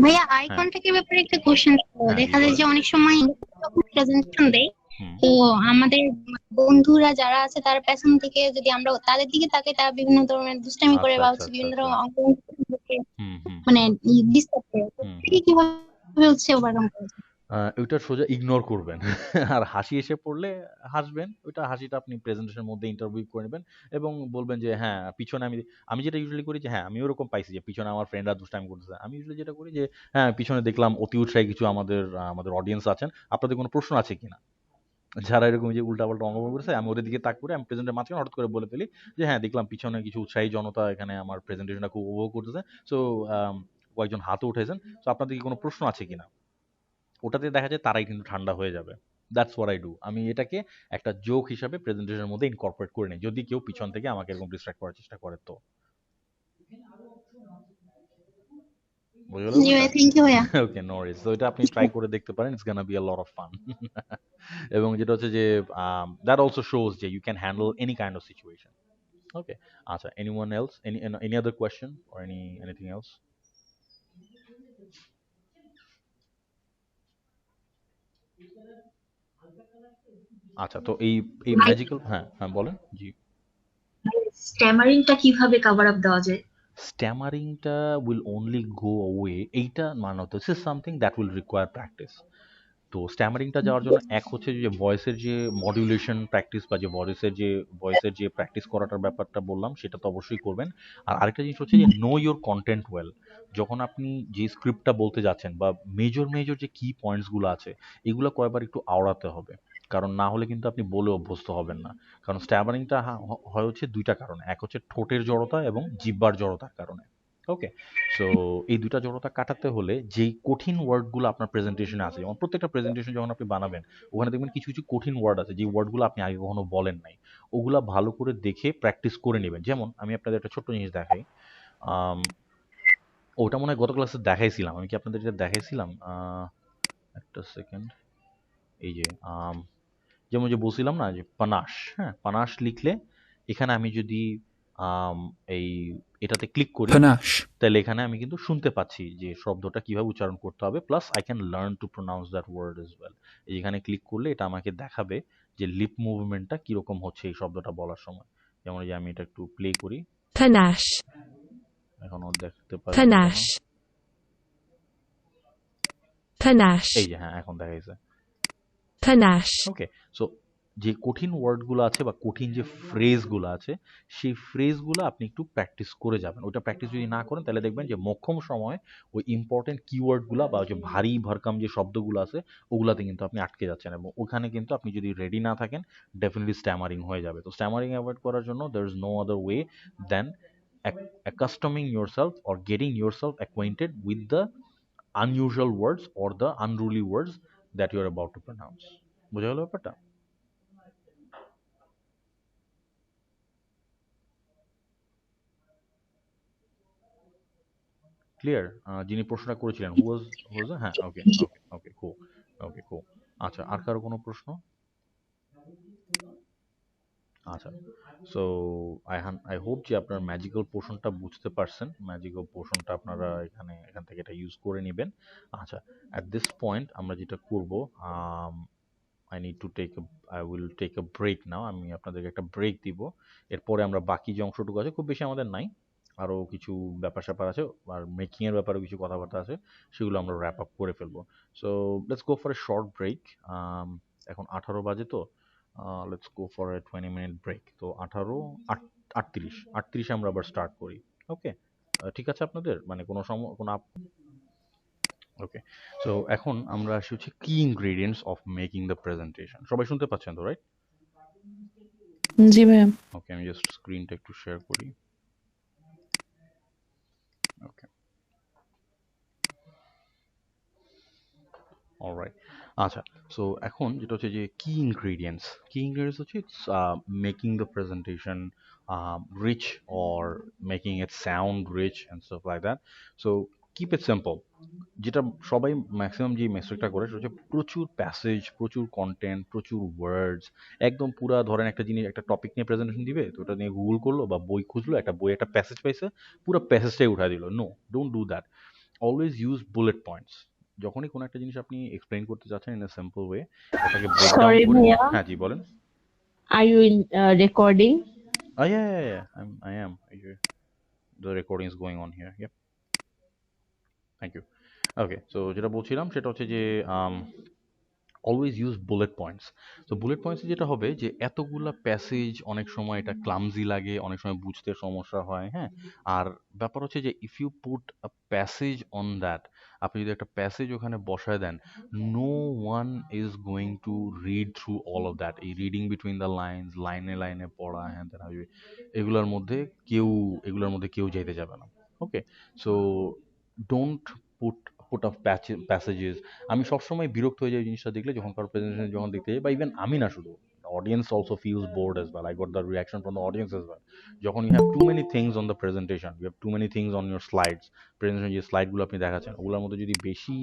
ভাইয়া আই হ্যাঁ, কন্টাক্টের ব্যাপারে একটা কোশ্চেন ছিল। হ্যাঁ, জি দেখা যায় বলেন। যে অনেক সময় যখন প্রেজেন্টেশন দেয়, হুম, তো আমাদের বন্ধুরা যারা আছে তার পেছন থেকে যদি আমরা তাদের দিকে তাকাই, তারা বিভিন্ন ধরনের দুষ্টামি করে আচ্ছা বা আচ্ছা হচ্ছে আচ্ছা বিভিন্ন আচ্ছা, ধরনের অঙ্কন হুম হুম মানে ডিস্টার্ব করে, তো হুম এটাকে হুম। কিভাবে হচ্ছে ওভারকাম করেছে? ওইটা সোজা ইগনোর করবেন। আর হাসি এসে পড়লে হাসবেন, ওইটা হাসিটা আপনি প্রেজেন্টেশনের মধ্যে ইন্টারভিউ করে নেবেন এবং বলবেন যে হ্যাঁ পিছনে আমি যেটা ইউজুয়ালি করি যে হ্যাঁ আমি ওরকম পাইছি যে পিছনে আমার ফ্রেন্ডরা দুষ্টামি করতেছে, আমি ইউজুয়ালি যেটা করি যে হ্যাঁ পিছনে দেখলাম অতি উৎসাহী কিছু আমাদের অডিয়েন্স আছেন, আপনাদের কোনো প্রশ্ন আছে কিনা। যারা এরকম যে উল্টাপাল্টা অঙ্গভঙ্গি করেছে আমি ওদের দিকে তাক করে আমি প্রেজেন্টের মাঝখানে হঠাৎ করে বলে ফেলি যে হ্যাঁ দেখলাম পিছনে কিছু উৎসাহী জনতা এখানে আমার প্রেজেন্টেশনটা খুব উপভোগ করতেছে, সো কয়েকজন হাতও উঠেছেন, সো আপনাদের কি কোনো প্রশ্ন আছে কিনা। ওটাতে দেখা যায় তারাই কিন্তু ঠান্ডা হয়ে যাবে। That's what I do. আমি এটাকে একটা জোক হিসাবে প্রেজেন্টেশনের মধ্যে ইনকর্পোরেট করে নিই, যদি কেউ পিছন থেকে আমাকে এরকম ডিস্ট্রাক্ট করার চেষ্টা করে তো। বুঝে গেল জি ব্যাপারটা? ভাইয়া, থ্যাংক ইউ ভাইয়া। Okay, no worries. তো এটা আপনি ট্রাই করে দেখতে পারেন, it's gonna be a lot of fun. এবং যেটা হচ্ছে যে দ্যাট অলসো শোজ যে you can handle any kind of situation. Okay, আচ্ছা। Anyone else, any other question or anything else? আচ্ছা, তো এই ম্যাজিক্যাল, হ্যাঁ হ্যাঁ বলেন। জি, স্ট্যামারিংটা কিভাবে কভার আপ দেওয়া যায়? স্ট্যামারিংটা উইল অনলি গো অ্যাওয়ে, এইটা মানে this is something that will require practice. তো স্ট্যামারিংটা যাওয়ার জন্য এক হচ্ছে যে ভয়েসের যে মডুলেশন প্র্যাকটিস বা যে ভয়েসের যে প্র্যাকটিস করাটার ব্যাপারটা বললাম সেটা তো অবশ্যই করবেন। আর আরেকটা জিনিস হচ্ছে যে নো ইওর কন্টেন্ট ওয়েল। যখন আপনি যে স্ক্রিপ্টটা বলতে যাচ্ছেন বা মেজর যে কি পয়েন্টসগুলো আছে এগুলো কয়েকবার একটু আওড়াতে হবে, কারণ না হলে কিন্তু আপনি বলে অভ্যস্ত হবেন না। কারণ স্ট্যামারিংটা হয় হচ্ছে দুইটা কারণে, এক হচ্ছে ঠোঁটের জড়তা এবং জিহ্বার জড়তার কারণে। ওকে, সো এই দুইটা জড়তা কাটাতে হলে যেই কঠিন ওয়ার্ডগুলো আপনার প্রেজেন্টেশনে আছে, যেমন প্রত্যেকটা প্রেজেন্টেশন যখন আপনি বানাবেন ওখানে দেখবেন কিছু কিছু কঠিন ওয়ার্ড আছে যে ওয়ার্ডগুলো আপনি আগে কখনো বলেন নাই, ওগুলা ভালো করে দেখে প্র্যাকটিস করে নেবেন। যেমন আমি আপনাদের একটা ছোট্ট জিনিস দেখাই, আম, ওটা মনে হয় গত ক্লাসে দেখাইছিলাম, আমি কি আপনাদের এটা দেখাইছিলাম? একটা সেকেন্ড, এই যে যেমন যে বলছিলাম না যে পানাশ, হ্যাঁ পানাশ লিখলে এখানে আমি যদি আম, এই এটাতে ক্লিক করি Panache. তাহলে এখানে আমি কিন্তু শুনতে পাচ্ছি যে শব্দটা কিভাবে উচ্চারণ করতে হবে, plus I can learn to pronounce that word as well. এখানে ক্লিক করলে এটা আমাকে দেখাবে যে লিপ মুভমেন্টটা কিরকম হচ্ছে এই শব্দটা বলার সময়। যেমন এই যে আমি এটা একটু প্লে করি, Panache. এখনো দেখতে পাচ্ছি না। Panache. Panache. এই যে হ্যাঁ এখন দেখাইছে। Panache. ওকে, সো যে কঠিন ওয়ার্ডগুলো আছে বা কঠিন যে ফ্রেজগুলো আছে সেই ফ্রেজগুলো আপনি একটু প্র্যাকটিস করে যাবেন। ওইটা প্র্যাকটিস যদি না করেন তাহলে দেখবেন যে মোক্ষম সময় ওই ইম্পর্টেন্ট কিওয়ার্ডগুলো বা যে ভারী ভরকাম যে শব্দগুলো আছে ওগুলাতে কিন্তু আপনি আটকে যাচ্ছেন, এবং ওখানে কিন্তু আপনি যদি রেডি না থাকেন ডেফিনেটলি স্ট্যামারিং হয়ে যাবে। তো স্ট্যামারিং অ্যাভয়েড করার জন্য there is no other way than accustoming yourself or getting yourself acquainted with the unusual words or the unruly words that you are about to pronounce. বোঝা গেল ব্যাপারটা? ক্লিয়ার? যিনি প্রশ্নটা করেছিলেন হু ওয়াজ হ্যাঁ, ওকে ওকে ওকে কুল, ওকে কুল। আচ্ছা, আর কারো কোনো প্রশ্ন? আচ্ছা, সো আই হোপ যে আপনার ম্যাজিক্যাল পোর্শনটা বুঝতে পারছেন। ম্যাজিক্যাল পোর্শনটা আপনারা এখান থেকে এটা ইউজ করে নেবেন। আচ্ছা, অ্যাট দিস পয়েন্ট আমরা যেটা করব, I will take a break now. আমি আপনাদেরকে একটা ব্রেক দিব। এরপরে আমরা বাকি যে অংশটুকু আছে, খুব বেশি আমাদের নাই, আরও কিছু ব্যাপার-স্যাপার আছে আর মেকিং এর ব্যাপারেও কিছু কথাবার্তা আছে, সেগুলো আমরা wrap up করে ফেলবো। So let's go for a short break. এখন 18 বাজে তো, let's go for a 20-minute break. তো 38 এ আমরা আবার স্টার্ট করি। ওকে, ঠিক আছে আপনাদের? মানে কোনো ওকে, সো এখন আমরা আসি হচ্ছে কি ingredients of making the presentation. সবাই শুনতে পাচ্ছেন তো, রাইট? জি ভাইয়া। ওকে, আমি জাস্ট স্ক্রিনটা একটু শেয়ার করি। ওকে, অলরাইট। আচ্ছা, সো এখন যেটা হচ্ছে যে কি ইনগ্রেডিয়েন্টস হচ্ছে it's making the presentation rich or making it sound rich and stuff like that. So keep it simple. যেটা সবাই ম্যাক্সিমাম যে মিস্টেকটা করে সেটা হচ্ছে প্রচুর প্যাসেজ, প্রচুর কন্টেন্ট, প্রচুর ওয়ার্ডস, একদম পুরা ধরেন একটা জিনিস, একটা টপিক নিয়ে প্রেজেন্টেশন দিবে তো ওটা নিয়ে গুগল করলো বা বই খুঁজলো, একটা বই একটা প্যাসেজ পাইছে, পুরো প্যাসেজটাই উঠাই দিল। No, don't do that. Always use bullet points. যখনই কোনো একটা জিনিস আপনি এক্সপ্লেইন করতে যাচ্ছেন ইন এ সিম্পল ওয়ে, ওটাকে ব্রেক ডাউন Sorry, করে। Bhaiya. হ্যাঁ জি বলেন। Are you in recording? Yeah, I am. The recording is going on here. Yep. Thank you. Okay, so যেটা বলছিলাম সেটা হচ্ছে যে অলওয়েজ ইউজ বুলেট পয়েন্টস। তো বুলেট পয়েন্টসে যেটা হবে যে এতগুলা প্যাসেজ অনেক সময় এটা ক্লামজি লাগে, অনেক সময় বুঝতে সমস্যা হয়, হ্যাঁ। আর ব্যাপার হচ্ছে যে if you put a passage on that, আপনি যদি একটা প্যাসেজ ওখানে বসায় দেন, no one is going to read through all of that. এই রিডিং বিটুইন দ্য লাইনস, লাইনে লাইনে পড়া, হ্যাঁ এগুলোর মধ্যে কেউ যেতে যাবে না। Okay, so don't put put off passages. আমি সবসময় বিরক্ত হয়ে যাই এই জিনিসটা দেখলে, যখন কারো প্রেজেন্টেশন যখন দেখতে যাই, বা ইভেন আমি না শুধু, audience also feels bored as well. I got the reaction from the audience as well. যখন you have too many things on the presentation, you have too many things on your slides, presentation যে স্লাইডগুলো আপনি দেখাচ্ছেন ওগুলোর মধ্যে যদি বেশি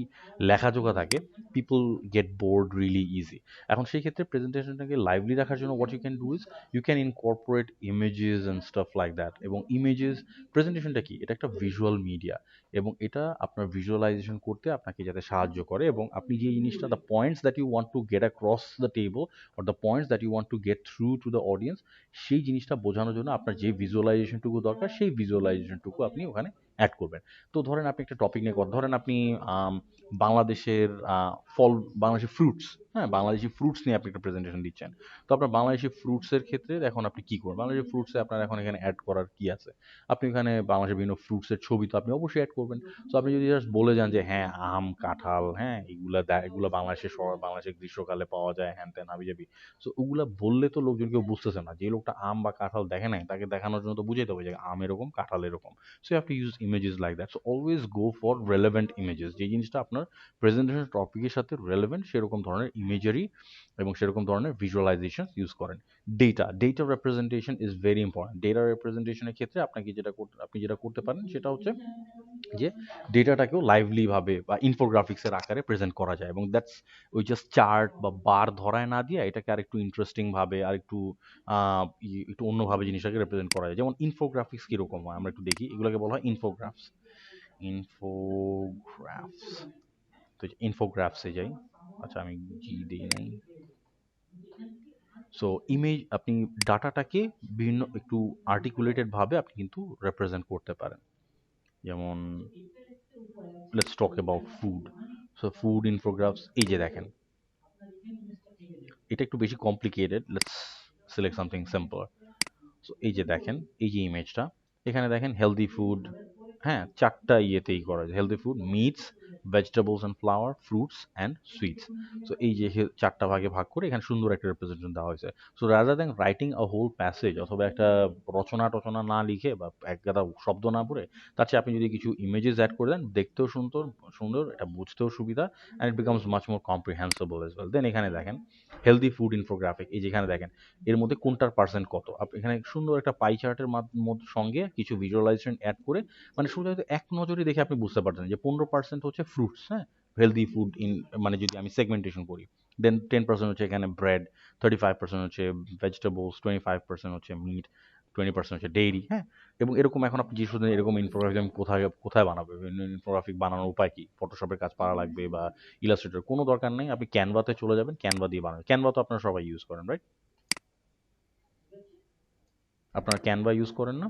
লেখাজোখা থাকে, people get bored really easy. এখন সেই ক্ষেত্রে প্রেজেন্টেশনটাকে লাইভলি রাখার জন্য what you can do is you can incorporate images and stuff like that. এবং ইমেজেস, প্রেজেন্টেশনটা কি, এটা একটা ভিজুয়াল মিডিয়া, এবং এটা আপনার ভিজুয়ালাইজেশন করতে আপনাকে যাতে সাহায্য করে, এবং আপনি যে জিনিসটা, the points that you want to get across the table or the points that you want to get through to the audience, সেই জিনিসটা বোঝানোর জন্য আপনার যে ভিজুয়ালাইজেশনটুকু দরকার সেই ভিজুয়ালাইজেশনটুকু আপনি ওখানে অ্যাড করবেন। তো ধরেন আপনি একটা টপিক নিয়ে কথা, ধরেন আপনি বাংলাদেশের ফল, বাংলাদেশের ফ্রুটস, হ্যাঁ, বাংলাদেশি ফ্রুটস নিয়ে আপনি একটা প্রেজেন্টেশন দিচ্ছেন। তো আপনার বাংলাদেশি ফ্রুটসের ক্ষেত্রে এখন আপনি কি করবেন? বাংলাদেশি ফ্রুটসে আপনার এখন এখানে অ্যাড করার কি আছে? আপনি এখানে বাংলাদেশের বিভিন্ন ফ্রুটসের ছবি তো আপনি অবশ্যই অ্যাড করবেন। সো আপনি যদি জাস্ট বলে যান যে হ্যাঁ আম, কাঁঠাল, হ্যাঁ এগুলা বাংলাদেশের বাংলাদেশের গ্রীষ্মকালে পাওয়া যায়, হ্যান ত্যান হাবিজাবি। সো ওগুলা বললে তো লোকজন কেউ বুঝতেছে না। যে লোকটা আম বা কাঁঠাল দেখে নাই তাকে দেখানোর জন্য তো বুঝাইতে হবে যে আম এরকম, কাঁঠাল এরকম। So you have to use images like that. So always go for relevant images. যে জিনিসটা আপনার প্রেজেন্টেশন টপিকের সাথে রেলেভেন্ট সেরকম ধরনের ইমেজারি এবং সেরকম ধরনের ভিজুয়ালাইজেশন ইউজ করেন। Data representation is very important. Data রিপ্রেজেন্টেশনের ক্ষেত্রে আপনি যেটা করতে পারেন সেটা হচ্ছে যে ডেটাটাকেও লাইভলি ভাবে বা ইনফোগ্রাফিক্সের আকারে প্রেজেন্ট করা যায়, এবং দ্যাটস ওই জাস্ট চার্ট বা বার ধরায় না দিয়ে এটাকে আরেকটু ইন্টারেস্টিং ভাবে আর একটু একটু অন্যভাবে জিনিসটাকে রিপ্রেজেন্ট করা যায়। যেমন ইনফোগ্রাফিক্স কিরকম হয় আমরা একটু দেখি, এগুলোকে বলা হয় ইনফোগ্রাফস। ইনফোগ্রাফস, তো ইনফোগ্রাফসে যাই। আচ্ছা আমি জি দিই নাই। সো ইমেজ, আপনি ডাটাটাকে বিভিন্ন একটু আর্টিকুলেটেড ভাবে আপনি কিন্তু রিপ্রেজেন্ট করতে পারেন। যেমন let's talk about food. So food infographs, এই যে দেখেন, এটা একটু বেশি complicated, let's select something simple. So এই যে দেখেন, এই যে ইমেজটা, এখানে দেখেন হেলদি ফুড, হ্যাঁ, চারটা ইয়েতেই করা যায়। Healthy food, meets, vegetables and flower, fruits and sweets. So এই যে চারটা ভাগে ভাগ করে এখানে সুন্দর একটা রিপ্রেজেন্টেশন দেওয়া হয়েছে। So rather than writing a whole passage অথবা একটা রচনা টচনা না লিখে বা এক গাদা শব্দ না পড়ে, তার চেয়ে আপনি যদি কিছু ইমেজেস অ্যাড করে দেন, দেখতেও সুন্দর সুন্দর, এটা বুঝতেও সুবিধা, and it becomes much more comprehensible as well. Then এখানে দেখেন হেলদি ফুড ইনফোগ্রাফিক, এই যেখানে দেখেন এর মধ্যে কোনটার পার্সেন্ট কত। আপনি এখানে সুন্দর একটা পাই চার্টের সঙ্গে কিছু ভিজুয়ালাইজেশন অ্যাড করে, মানে শুধু হয়তো এক নজরে দেখে আপনি বুঝতে পারছেন যে 15% হচ্ছে ফ্রুটস, হ্যাঁ, হেলদি ফুড মানে যদি আমি সেগমেন্টেশন করি, দেন 10% হচ্ছে এখানে ব্রেড, 35% হচ্ছে ভেজিটেবলস, 25% হচ্ছে মিট, 20% হচ্ছে ডেইরি, হ্যাঁ। এবং এরকম এখন আপনি যে শুধু এরকম ইনফোগ্রাফিক আমি কোথায় কোথায় বানাবো, ইনফোগ্রাফিক বানানোর উপায় কি? ফটোশপের কাজ পারা লাগবে বা ইলাস্ট্রেটর, কোনো দরকার নেই। আপনি ক্যানভাতে চলে যাবেন, ক্যানভা দিয়ে বানাবেন। ক্যানভা তো আপনারা সবাই ইউজ করেন, রাইট? আপনারা ক্যানভা ইউজ করেন না?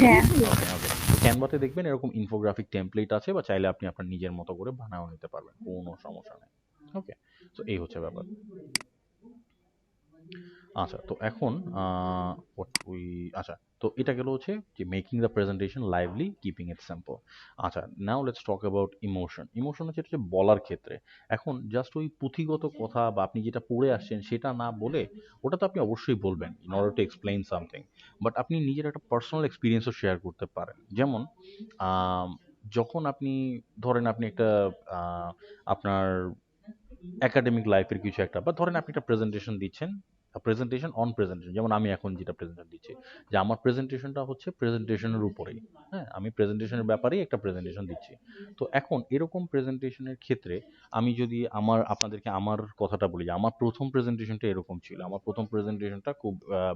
হ্যাঁ। ওকে, ক্যানভাতে দেখবেন এরকম ইনফোগ্রাফিক টেমপ্লেট আছে, বা চাইলে আপনি আপনার নিজের মতো করে বানাও নিতে পারবেন, কোনো সমস্যা নেই। ওকে, তো এই হচ্ছে ব্যাপার। আচ্ছা, তো এখন what we আচ্ছা, তো এটা গেল হচ্ছে যে making the presentation lively, keeping it simple. আচ্ছা, now let's talk about emotion. Emotion হচ্ছে এটা হচ্ছে বলার ক্ষেত্রে। এখন জাস্ট ওই পুঁথিগত কথা বা আপনি যেটা পড়ে আসছেন সেটা না বলে, ওটা তো আপনি অবশ্যই বলবেন in order to explain something, but আপনি নিজের একটা পার্সোনাল এক্সপিরিয়েন্সও শেয়ার করতে পারেন। যেমন আম, যখন আপনি ধরেন আপনি একটা আপনার একাডেমিক লাইফের কিছু একটা, বা ধরেন আপনি একটা প্রেজেন্টেশন দিচ্ছেন, প্রেজেন্টেশন অন প্রেজেন্টেশন, যেমন আমি এখন যেটা প্রেজেন্টেশন দিচ্ছি, যে আমার প্রেজেন্টেশনটা হচ্ছে প্রেজেন্টেশনের উপরেই, হ্যাঁ, আমি প্রেজেন্টেশনের ব্যাপারেই একটা প্রেজেন্টেশন দিচ্ছি। তো এখন এরকম প্রেজেন্টেশনের ক্ষেত্রে আমি যদি আপনাদেরকে আমার কথাটা বলি, যে আমার প্রথম প্রেজেন্টেশনটা এরকম ছিল। আমার প্রথম প্রেজেন্টেশনটা খুব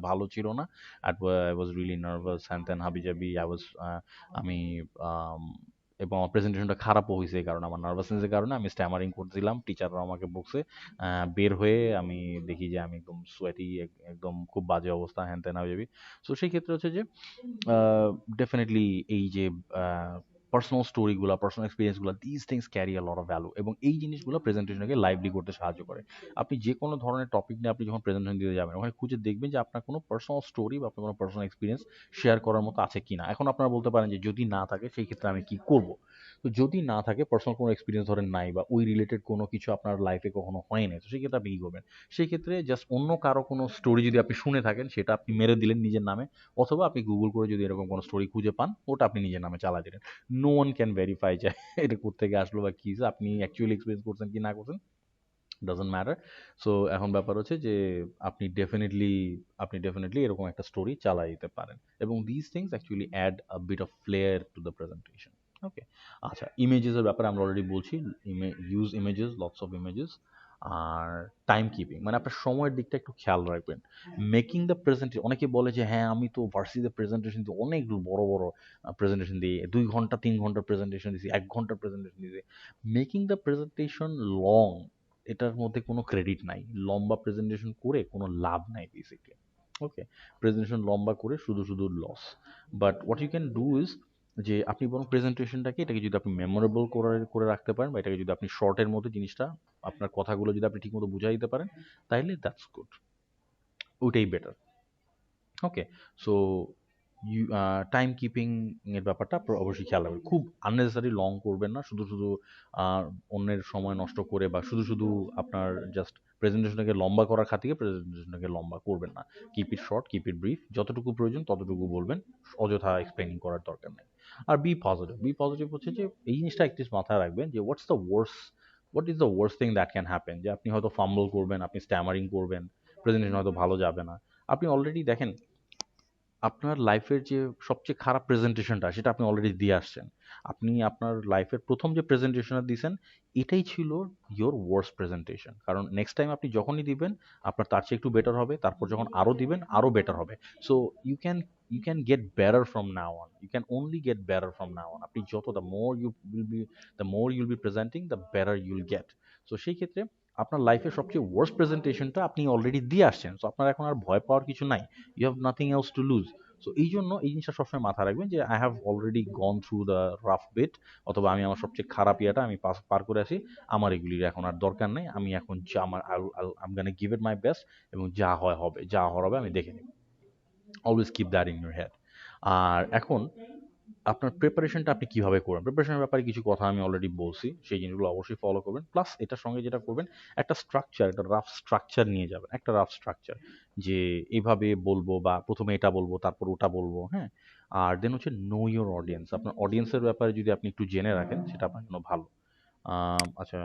ভালো ছিল না। আই ওয়াজ রিয়েলি নার্ভাস, হ্যান ত্যান হাবিজাবি, আমি আম, এবং আমার প্রেজেন্টেশনটা খারাপও হয়েছে, কারণ আমার নার্ভাসনেসের কারণে আমি স্ট্যামারিং করছিলাম। টিচাররা আমাকে বকছে। বের হয়ে আমি দেখি যে আমি একদম সোয়েটি, একদম খুব বাজে অবস্থা, হ্যান ত্যান হাবিজাবি। সো সেই ক্ষেত্রে হচ্ছে যে ডেফিনেটলি এই যে পার্সোনাল স্টোরিগুলো, পার্সোনাল এক্সপিরিয়েন্সগুলো, this things carry a lot of value, এবং এই জিনিসগুলো প্রেজেন্টেশনকে লাইভলি করতে সাহায্য করে। আপনি যে কোনো ধরনের টপিক নিয়ে আপনি যখন প্রেজেন্টেশন দিতে যাবেন, ওখানে খুঁজে দেখবেন যে আপনার কোনো পার্সোনাল স্টোরি বা আপনার কোনো পার্সোনাল এক্সপিরিয়েন্স শেয়ার করার মতো আছে কিনা। এখন আপনারা বলতে পারেন যে যদি না থাকে সেই ক্ষেত্রে আমি কি করব? তো যদি না থাকে, পার্সোনাল কোনো এক্সপিরিয়েন্স ধরেন নাই, বা ওই রিলেটেড কোনো কিছু আপনার লাইফে কখনো হয় নাই, তো সেই ক্ষেত্রে আপনি কী করবেন? সেই ক্ষেত্রে জাস্ট অন্য কারো কোনো স্টোরি যদি আপনি শুনে থাকেন, সেটা আপনি মেরে দিলেন নিজের নামে, অথবা আপনি গুগল করে যদি এরকম কোনো স্টোরি খুঁজে পান, ওটা আপনি নিজের নামে চালা দিলেন। নো ওয়ান ক্যান ভেরিফাই যে এটা কোত্থেকে আসলো বা কী, আপনি অ্যাকচুয়ালি এক্সপিরিয়েন্স করছেন কি না করছেন, ডাজন্ট ম্যাটার। সো এখন ব্যাপার হচ্ছে যে আপনি ডেফিনেটলি এরকম একটা স্টোরি চালাই দিতে পারেন, এবং this things actually add a bit of flair to the presentation. Okay, আচ্ছা, ইমেজেসের ব্যাপারে আমরা অলরেডি বলছি। Use images, lots of images. আর টাইম কিপিং, মানে আপনার সময়ের দিকটা একটু খেয়াল রাখবেন। মেকিং দ্য প্রেজেন্টেশন, অনেকে বলে যে হ্যাঁ আমি তো ভার্সিটিতে প্রেজেন্টেশন দিই, অনেক বড় বড় প্রেজেন্টেশন দিই, 2 ঘন্টা 3 ঘন্টার প্রেজেন্টেশন দিয়েছি, 1 ঘন্টার প্রেজেন্টেশন দিয়েছি। মেকিং দ্য প্রেজেন্টেশন লং, এটার মধ্যে কোনো ক্রেডিট নাই। লম্বা প্রেজেন্টেশন করে কোনো লাভ নাই বেসিক্যালি। ওকে, প্রেজেন্টেশন লম্বা করে শুধু শুধু loss. But what you can do is যে আপনি বরং প্রেজেন্টেশনটাকে এটাকে যদি আপনি মেমোরেবল করে রাখতে পারেন, বা এটাকে যদি আপনি শর্টের মধ্যে জিনিসটা আপনার কথাগুলো যদি আপনি ঠিকমতো বুঝাই দিতে পারেন, তাহলে দ্যাটস গুড, ওইটাই better. Okay, so you time keeping এর ব্যাপারটা আপনার অবশ্যই খেয়াল রাখবেন। খুব আননেসেসারি লং করবেন না, শুধু শুধু অন্যের সময় নষ্ট করে বা শুধু শুধু আপনার জাস্ট প্রেজেন্টেশনটাকে লম্বা করার খাতিরে প্রেজেন্টেশনটাকে লম্বা করবেন না। Keep it short, keep it brief, যতটুকু প্রয়োজন ততটুকু বলবেন, অযথা এক্সপ্লেনিং করার দরকার নেই। আর বি পজিটিভ, বি পজিটিভ হচ্ছে যে এই জিনিসটা একটু মাথায় রাখবেন যে what is the worst thing that can happen, যে আপনি হয়তো ফাম্বল করবেন, আপনি স্ট্যামারিং করবেন, প্রেজেন্টেশন হয়তো ভালো যাবে না। আপনি অলরেডি দেখেন আপনার লাইফের যে সবচেয়ে খারাপ প্রেজেন্টেশনটা সেটা আপনি অলরেডি দিয়ে আসছেন। আপনি আপনার লাইফের প্রথম যে প্রেজেন্টেশনটা দিয়েছেন এটাই ছিল ইয়োর ওয়ার্স্ট প্রেজেন্টেশন। কারণ নেক্সট টাইম আপনি যখনই দিবেন আপনার তার চেয়ে একটু বেটার হবে, তারপর যখন আরও দিবেন আরও বেটার হবে। So you can get better from now on, you can only get better from now on. আপনি যত the more you'll be presenting the better you'll get. So সেই ক্ষেত্রে আপনার লাইফের সবচেয়ে ওয়ার্স্ট প্রেজেন্টেশনটা আপনি অলরেডি দিয়ে আসছেন, সো আপনার এখন আর ভয় পাওয়ার কিছু নাই। You have nothing else to lose. So এই জন্য এই জিনিসটা সবসময় মাথায় রাখবেন যে I have already gone through the rough bit, অথবা আমি আমার সবচেয়ে খারাপ ইয়াটা আমি পার করে আসি, আমার এগুলির এখন আর দরকার নেই। আমি এখন যা আমার I am gonna give it my best, এবং যা হয় হবে, যা হওয়ার হবে আমি দেখে নিব। Always keep that in your head. আর এখন আপনার প্রিপারেশনটা আপনি কিভাবে করবেন, প্রিপারেশনের ব্যাপারে কিছু কথা আমি অলরেডি বলছি, সেই জিনিসগুলো অবশ্যই ফলো করবেন। প্লাস এটার সঙ্গে যেটা করবেন, একটা স্ট্রাকচার, একটা রাফ স্ট্রাকচার নিয়ে যাবেন, একটা রাফ স্ট্রাকচার, যে এইভাবে বলবো বা প্রথমে এটা বলবো তারপর ওটা বলবো, হ্যাঁ। আর দেন হচ্ছে নো ইউর অডিয়েন্স, আপনার অডিয়েন্সের ব্যাপারে যদি আপনি একটু জেনে রাখেন সেটা আপনার জন্য ভালো। আচ্ছা,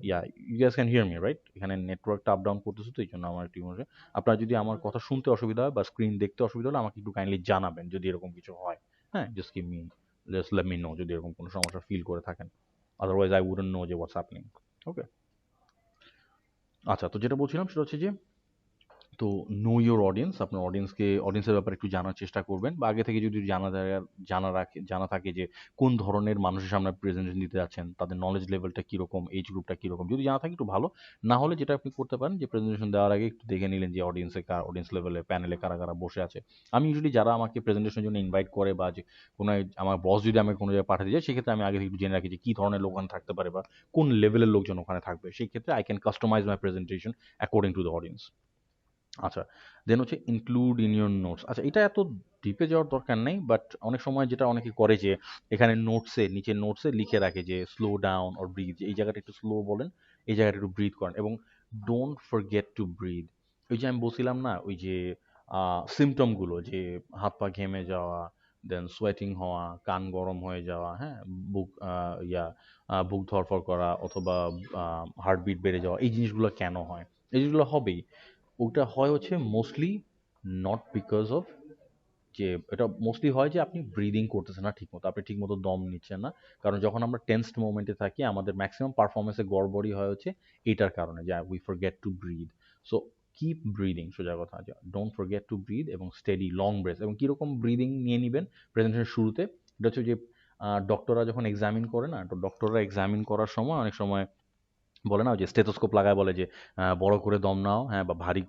yeah, you guys can hear me right? এখানে নেটওয়ার্কটা আপ ডাউন করতেছে, তো এই জন্য আমার একটু মনে হয় আপনার যদি আমার কথা শুনতে অসুবিধা হয় বা স্ক্রিন দেখতে অসুবিধা হলে আমাকে একটু কাইন্ডলি জানাবেন যদি এরকম কিছু হয়। হ্যাঁ, জাস্ট লেট মি নো যদি এরকম কোনো সমস্যা ফিল করে থাকেন। আদারওয়াইজ আই উডন্ট নো যে হোয়াটস হ্যাপনিং। ওকে, আচ্ছা, তো যেটা বলছিলাম সেটা হচ্ছে যে তো নো ইউর অডিয়েন্স, আপনার অডিয়েন্সের ব্যাপারে একটু জানার চেষ্টা করবেন, বা আগে থেকে যদি জানা থাকে যে কোন ধরনের মানুষের সামনে প্রেজেন্টেশন দিতে যাচ্ছেন, তাদের নলেজ লেভেলটা কীরকম, এজ গ্রুপটা কীরকম, যদি জানা থাকে একটু ভালো। না হলে যেটা আপনি করতে পারেন যে প্রেজেন্টেশন দেওয়ার আগে একটু দেখে নিলেন যে অডিয়েন্স লেভেলে প্যানেলে কারা কারা বসে আছে। আমি ইউজুয়ালি যারা আমাকে প্রেজেন্টেশনের জন্য ইনভাইট করে, বা যে কোনো আমার বস যদি আমাকে কোনো জায়গায় পাঠাতে যায়, সেক্ষেত্রে আমি আগে থেকে একটু জেনে রাখি যে কী ধরনের লোক ওখানে থাকতে পারে বা কোন লেভেলের লোকজন ওখানে থাকবে। সেই ক্ষেত্রে I can customize my presentation according to the audience. আচ্ছা, দেন হচ্ছে ইনক্লুড ইন ইউর নোটস। আচ্ছা, এটা এত ডিপে যাওয়ার দরকার নেই, বাট অনেক সময় যেটা অনেকে করে যে এখানে নিচের নোটসে লিখে রাখে যে স্লো ডাউন অর ব্রিথ, এই জায়গাটা একটু স্লো বলেন, এই জায়গাটা একটু ব্রিথ করেন, এবং ডোন্ট ফরগেট টু ব্রিথ। ওই যে আমি বলছিলাম না, ওই যে সিমটমগুলো, যে হাত পা ঘেমে যাওয়া, দেন সোয়েটিং হওয়া, কান গরম হয়ে যাওয়া, হ্যাঁ, বুক বুক ধরফর করা, অথবা হার্টবিট বেড়ে যাওয়া, এই জিনিসগুলো কেন হয়? এই জিনিসগুলো হবেই। ওটা হয় হচ্ছে মোস্টলি নট বিকজ অফ, যে এটা মোস্টলি হয় যে আপনি ব্রিদিং করতেছেন না ঠিকমতো, আপনি ঠিকমতো দম নিচ্ছেন না। কারণ যখন আমরা টেন্সড মোমেন্টে থাকি আমাদের ম্যাক্সিমাম পারফরমেন্সে গড়বড়ি হয় হচ্ছে এটার কারণে, যে we forget to breathe. So keep breathing, সোজা কথা, ডোন্ট ফরগেট টু ব্রিদ, এবং স্টেডি লং ব্রেথ। এবং কীরকম ব্রিদিং নিয়ে নেবেন প্রেজেন্টেশনের শুরুতে, এটা হচ্ছে যে ডক্টররা যখন এক্সামিন করে না, তো ডক্টররা এক্সামিন করার সময় অনেক সময় বলে না, ওই যে স্টেথোস্কোপ লাগায় বলে যে বড় করে দম নাও, হ্যাঁ, বা ভারী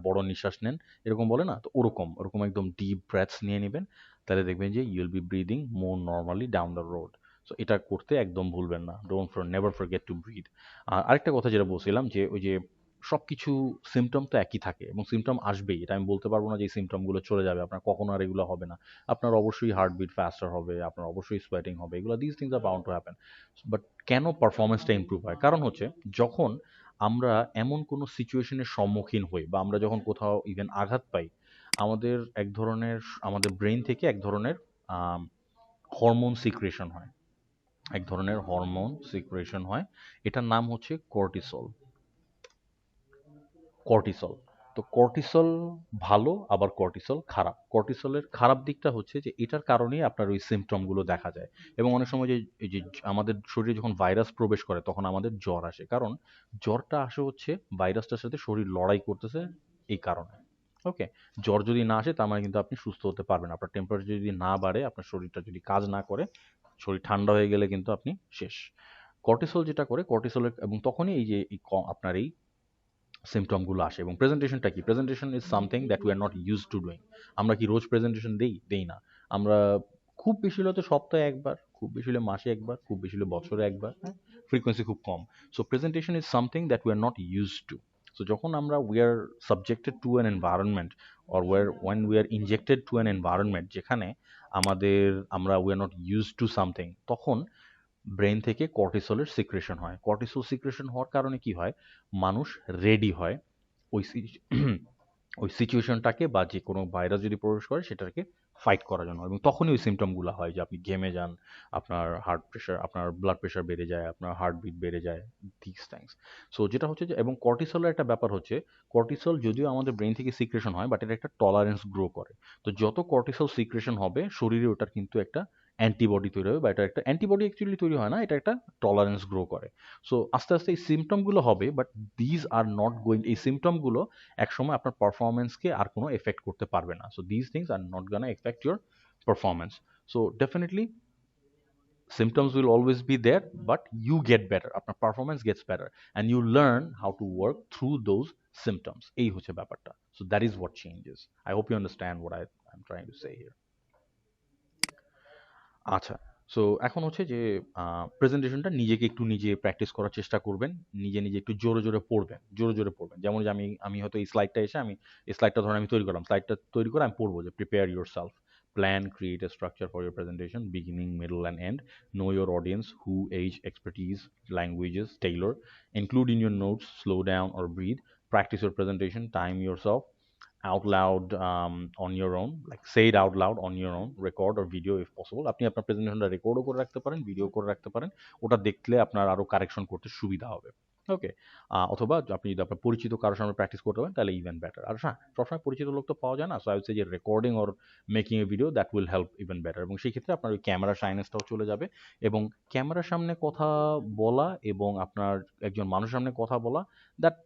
বড় নিঃশ্বাস নেন, এরকম বলে না, তো ওরকম একদম ডিপ ব্রেথস নিয়ে নেবেন। তাহলে দেখবেন যে you'll be breathing more normally down the road. So এটা করতে একদম ভুলবেন না, নেভার ফরগেট টু ব্রিথ। আর আরেকটা কথা যেটা বলছিলাম, যে ওই যে সব কিছু সিমটম তো একই থাকে এবং সিমটম আসবেই, এটা আমি বলতে পারবো না যে এই সিমটমগুলো চলে যাবে, আপনার কখনো আর এগুলো হবে না। আপনার অবশ্যই হার্টবিট ফাস্টার হবে, আপনার অবশ্যই সোয়েটিং হবে, এগুলো this things are bound to happen. But কেন পারফরমেন্সটা ইমপ্রুভ হয়? কারণ হচ্ছে যখন আমরা এমন কোনো সিচুয়েশনের সম্মুখীন হই, বা আমরা যখন কোথাও ইভেন আঘাত পাই, আমাদের এক ধরনের, আমাদের ব্রেন থেকে এক ধরনের হরমোন সিক্রেশন হয়, এক ধরনের হরমোন সিক্রেশন হয়, এটার নাম হচ্ছে কর্টিসল। কর্টিসল, তো কর্টিসল ভালো, আবার কর্টিসল খারাপ। কর্টিসলের খারাপ দিকটা হচ্ছে যে এটার কারণেই আপনার ওই সিমটমগুলো দেখা যায়। এবং অনেক সময় যে এই যে আমাদের শরীরে যখন ভাইরাস প্রবেশ করে তখন আমাদের জ্বর আসে, কারণ জ্বরটা আসে হচ্ছে ভাইরাসটার সাথে শরীর লড়াই করতেছে, এই কারণে। ওকে, জ্বর যদি না আসে তার মানে কিন্তু আপনি সুস্থ হতে পারবেন। আপনার টেম্পারেচার যদি না বাড়ে, আপনার শরীরটা যদি কাজ না করে, শরীর ঠান্ডা হয়ে গেলে কিন্তু আপনি শেষ। কর্টিসল যেটা করে, কর্টিসলের, এবং তখনই এই যে আপনার এই সিমটমগুলো আসে। এবং প্রেজেন্টেশনটা কি? Presentation is something that we are not use to doing. আমরা কি রোজ প্রেজেন্টেশন দেই না। আমরা খুব বেশি হলে তো সপ্তাহে একবার, খুব বেশি হলে মাসে একবার, খুব বেশি হলে বছরে একবার, হ্যাঁ? ফ্রিকোয়েন্সি খুব কম। So presentation is something that we are not use to. So যখন আমরা we are subjected to an environment or when we are injected to an environment যেখানে আমরা we are not use to something, তখন ব্রেন থেকে কর্টিসলের সিক্রেশন হয়। কর্টিসল সিক্রেশন হওয়ার কারণে কি হয়? মানুষ রেডি হয় ওই ওই সিচুয়েশনটাকে বা যে কোনো ভাইরাস যদি প্রবেশ করে সেটাকে ফাইট করার জন্য। এবং তখনই ওই সিমটমগুলো হয় যে আপনি ঘেমে যান, আপনার আপনার ব্লাড প্রেশার বেড়ে যায়, আপনার হার্টবিট বেড়ে যায়, দিস থিংস। সো যেটা হচ্ছে যে, এবং কর্টিসলের একটা ব্যাপার হচ্ছে, কর্টিসল যদিও আমাদের ব্রেন থেকে সিক্রেশন হয়, বাট এটা একটা টলারেন্স গ্রো করে। তো যত কর্টিসল সিক্রেশন হবে শরীরে ওটার কিন্তু একটা অ্যান্টিবডি তৈরি হবে, বা এটা একটা অ্যান্টিবডি অ্যাকচুয়ালি তৈরি হয় না, এটা একটা টলারেন্স গ্রো করে। সো আস্তে আস্তে এই সিমটমগুলো হবে, but these are not going, এই সিমটমগুলো একসময় আপনার পারফরমেন্সকে আর কোনো এফেক্ট করতে পারবে না। So these things are not gonna affect your performance. So definitely symptoms will always be there, but you get better, আপনার performance gets better, and you learn how to work through those symptoms. এই হচ্ছে ব্যাপারটা। So that is what changes. I hope you understand what I am trying to say here. আচ্ছা, সো এখন হচ্ছে যে প্রেজেন্টেশনটা নিজেকে একটু নিজে প্র্যাকটিস করার চেষ্টা করবেন। নিজে নিজে একটু জোরে জোরে পড়বেন, জোরে জোরে পড়বেন। যেমন যে আমি হয়তো এই স্লাইডটা এসে আমি এই স্লাইডটা ধরেন আমি তৈরি করলাম, স্লাইডটা তৈরি করে আমি পড়বো যে prepare yourself, plan, create a structure for your presentation, beginning, middle and end, know your audience, who, age, expertise, languages, tailor, include in your notes, slow down or breathe, practice your presentation, time yourself out loud on your own, like say it out loud on your own, record or video if possible. আপনি আপনার প্রেজেন্টেশনটা রেকর্ডও করে রাখতে পারেন, ভিডিও করে রাখতে পারেন। ওটা দেখলে আপনার আরো কারেকশন করতে সুবিধা হবে। ওকে, অথবা আপনি যদি আপনার পরিচিত কারোর সামনে প্র্যাকটিস করতে পারেন তাহলে ইভেন বেটার। আর হ্যাঁ, সবসময় পরিচিত লোক তো পাওয়া যায় না, সো আই উড সে যে recording or making A video, that will help even better. এবং সেই ক্ষেত্রে আপনার ওই ক্যামেরা শাইনেসটাও চলে যাবে। এবং ক্যামেরার সামনে কথা বলা এবং আপনার একজন মানুষের সামনে কথা বলা, that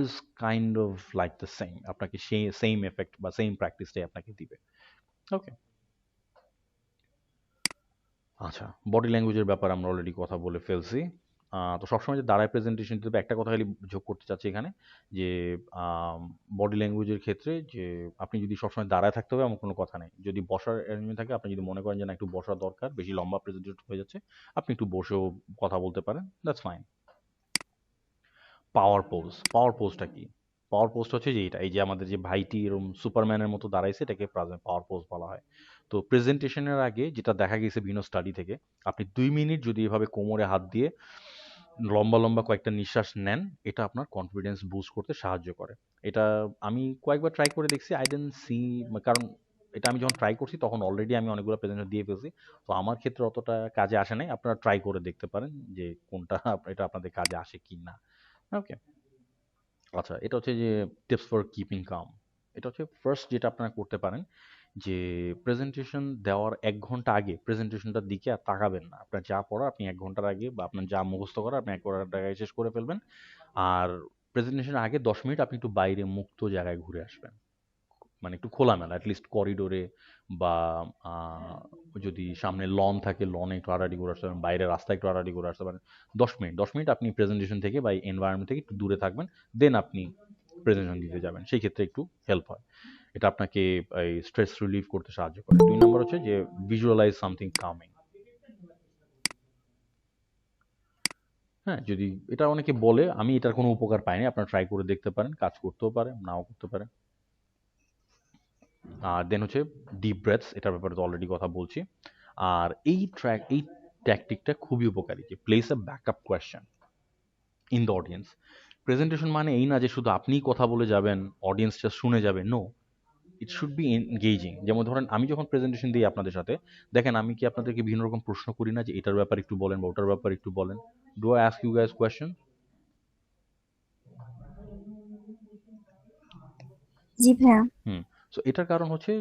is kind of like the same, আপনাকে সেই সেম এফেক্ট বা সেম প্র্যাকটিসটাই আপনাকে দিবে। ওকে, আচ্ছা, বডি ল্যাঙ্গুয়েজের ব্যাপারে আমরা অলরেডি কথা বলে ফেলছি। তো সবসময় যে দাঁড়ায় প্রেজেন্টেশন দিতে হবে, একটা কথা খালি যোগ করতে চাচ্ছি এখানে, যে বডি ল্যাঙ্গুয়েজের ক্ষেত্রে যে আপনি যদি সবসময় দাঁড়ায় থাকতে হবে এমন কোনো কথা নেই। যদি বসার অ্যারেঞ্জমেন্ট থাকে, আপনি যদি মনে করেন যে না একটু বসা দরকার, বেশি লম্বা প্রেজেন্টেশন হয়ে যাচ্ছে, আপনি একটু বসেও কথা বলতে পারেন, দ্যাটস ফাইন। পাওয়ার পোজটা কি? পাওয়ার পোজটা হচ্ছে যে এটা, এই যে আমাদের যে ভাইটি এরকম সুপারম্যানের মতো দাঁড়াইছে, এটাকে পাওয়ার পোজ বলা হয়। তো প্রেজেন্টেশনের আগে যেটা দেখা গেছে বিভিন্ন স্টাডি থেকে, আপনি 2 মিনিট যদি এভাবে কোমরে হাত দিয়ে লম্বা লম্বা কয়েকটা নিঃশ্বাস নেন, এটা আপনার কনফিডেন্স বুস্ট করতে সাহায্য করে। এটা আমি কয়েকবার ট্রাই করে দেখছি, আই ডেন্ট সি, কারণ এটা আমি যখন ট্রাই করছি তখন অলরেডি আমি অনেকগুলো প্রেজেন্টেশন দিয়ে ফেলছি, তো আমার ক্ষেত্রে অতটা কাজে আসে নাই। আপনারা ট্রাই করে দেখতে পারেন যে কোনটা এটা আপনাদের কাজে আসে কি না। ওকে, আচ্ছা, এটা হচ্ছে যে টিপস ফর কিপিং কাম। এটা হচ্ছে ফার্স্ট যেটা আপনারা করতে পারেন, যে প্রেজেন্টেশন দেওয়ার 1 ঘন্টা আগে প্রেজেন্টেশনটার দিকে আর তাকাবেন না। আপনার যা পড়া আপনি 1 ঘন্টার আগে, বা আপনার যা মুখস্থ করা আপনি 1 ঘন্টার আগে শেষ করে ফেলবেন। আর প্রেজেন্টেশনের আগে 10 মিনিট আপনি একটু বাইরে মুক্ত জায়গায় ঘুরে আসবেন, মানে একটু খোলামেলা, অ্যাটলিস্ট করিডোরে, বা যদি সামনে লন থাকে লনে একটু হাঁটাহাঁটি করে আসতে পারেন, বাইরে রাস্তায় একটু হাঁটাহাঁটি করে আসতে পারেন। 10 মিনিট আপনি প্রেজেন্টেশন থেকে বা এনভায়রনমেন্ট থেকে একটু দূরে থাকবেন, দেন আপনি প্রেজেন্টেশন দিতে যাবেন। সেই ক্ষেত্রে একটু হেল্প হয়, এটা আপনাকে এই স্ট্রেস রিলিভ করতে সাহায্য করে। 2 নম্বর হচ্ছে যে ভিজুয়ালাইজ সামথিং কামিং। হ্যাঁ, যদি এটা অনেকে বলে, আমি এটার কোনো উপকার পাইনি, আপনারা ট্রাই করে দেখতে পারেন, কাজ করতেও পারে নাও করতে পারে। আর দেন হচ্ছে ডিপ ব্রেথস, এটার ব্যাপারে তো অলরেডি কথা বলছি। আর এই ট্যাকটিকটা খুবই উপকারী, যে place a backup question in the audience. Presentation মানে এই না যে শুধু আপনিই কথা বলে যাবেন, অডিয়েন্স জাস্ট শুনে যাবে, no, it should be engaging. যেমন ধরেন আমি যখন প্রেজেন্টেশন দিই আপনাদের সাথে, দেখেন আমি কি আপনাদেরকে বিভিন্ন রকম প্রশ্ন করি না, যে এটার ব্যাপারে একটু বলেন বা ওটার ব্যাপারে একটু বলেন? Do I ask you guys question? জি ভাইয়া। সো এটার কারণ হচ্ছে,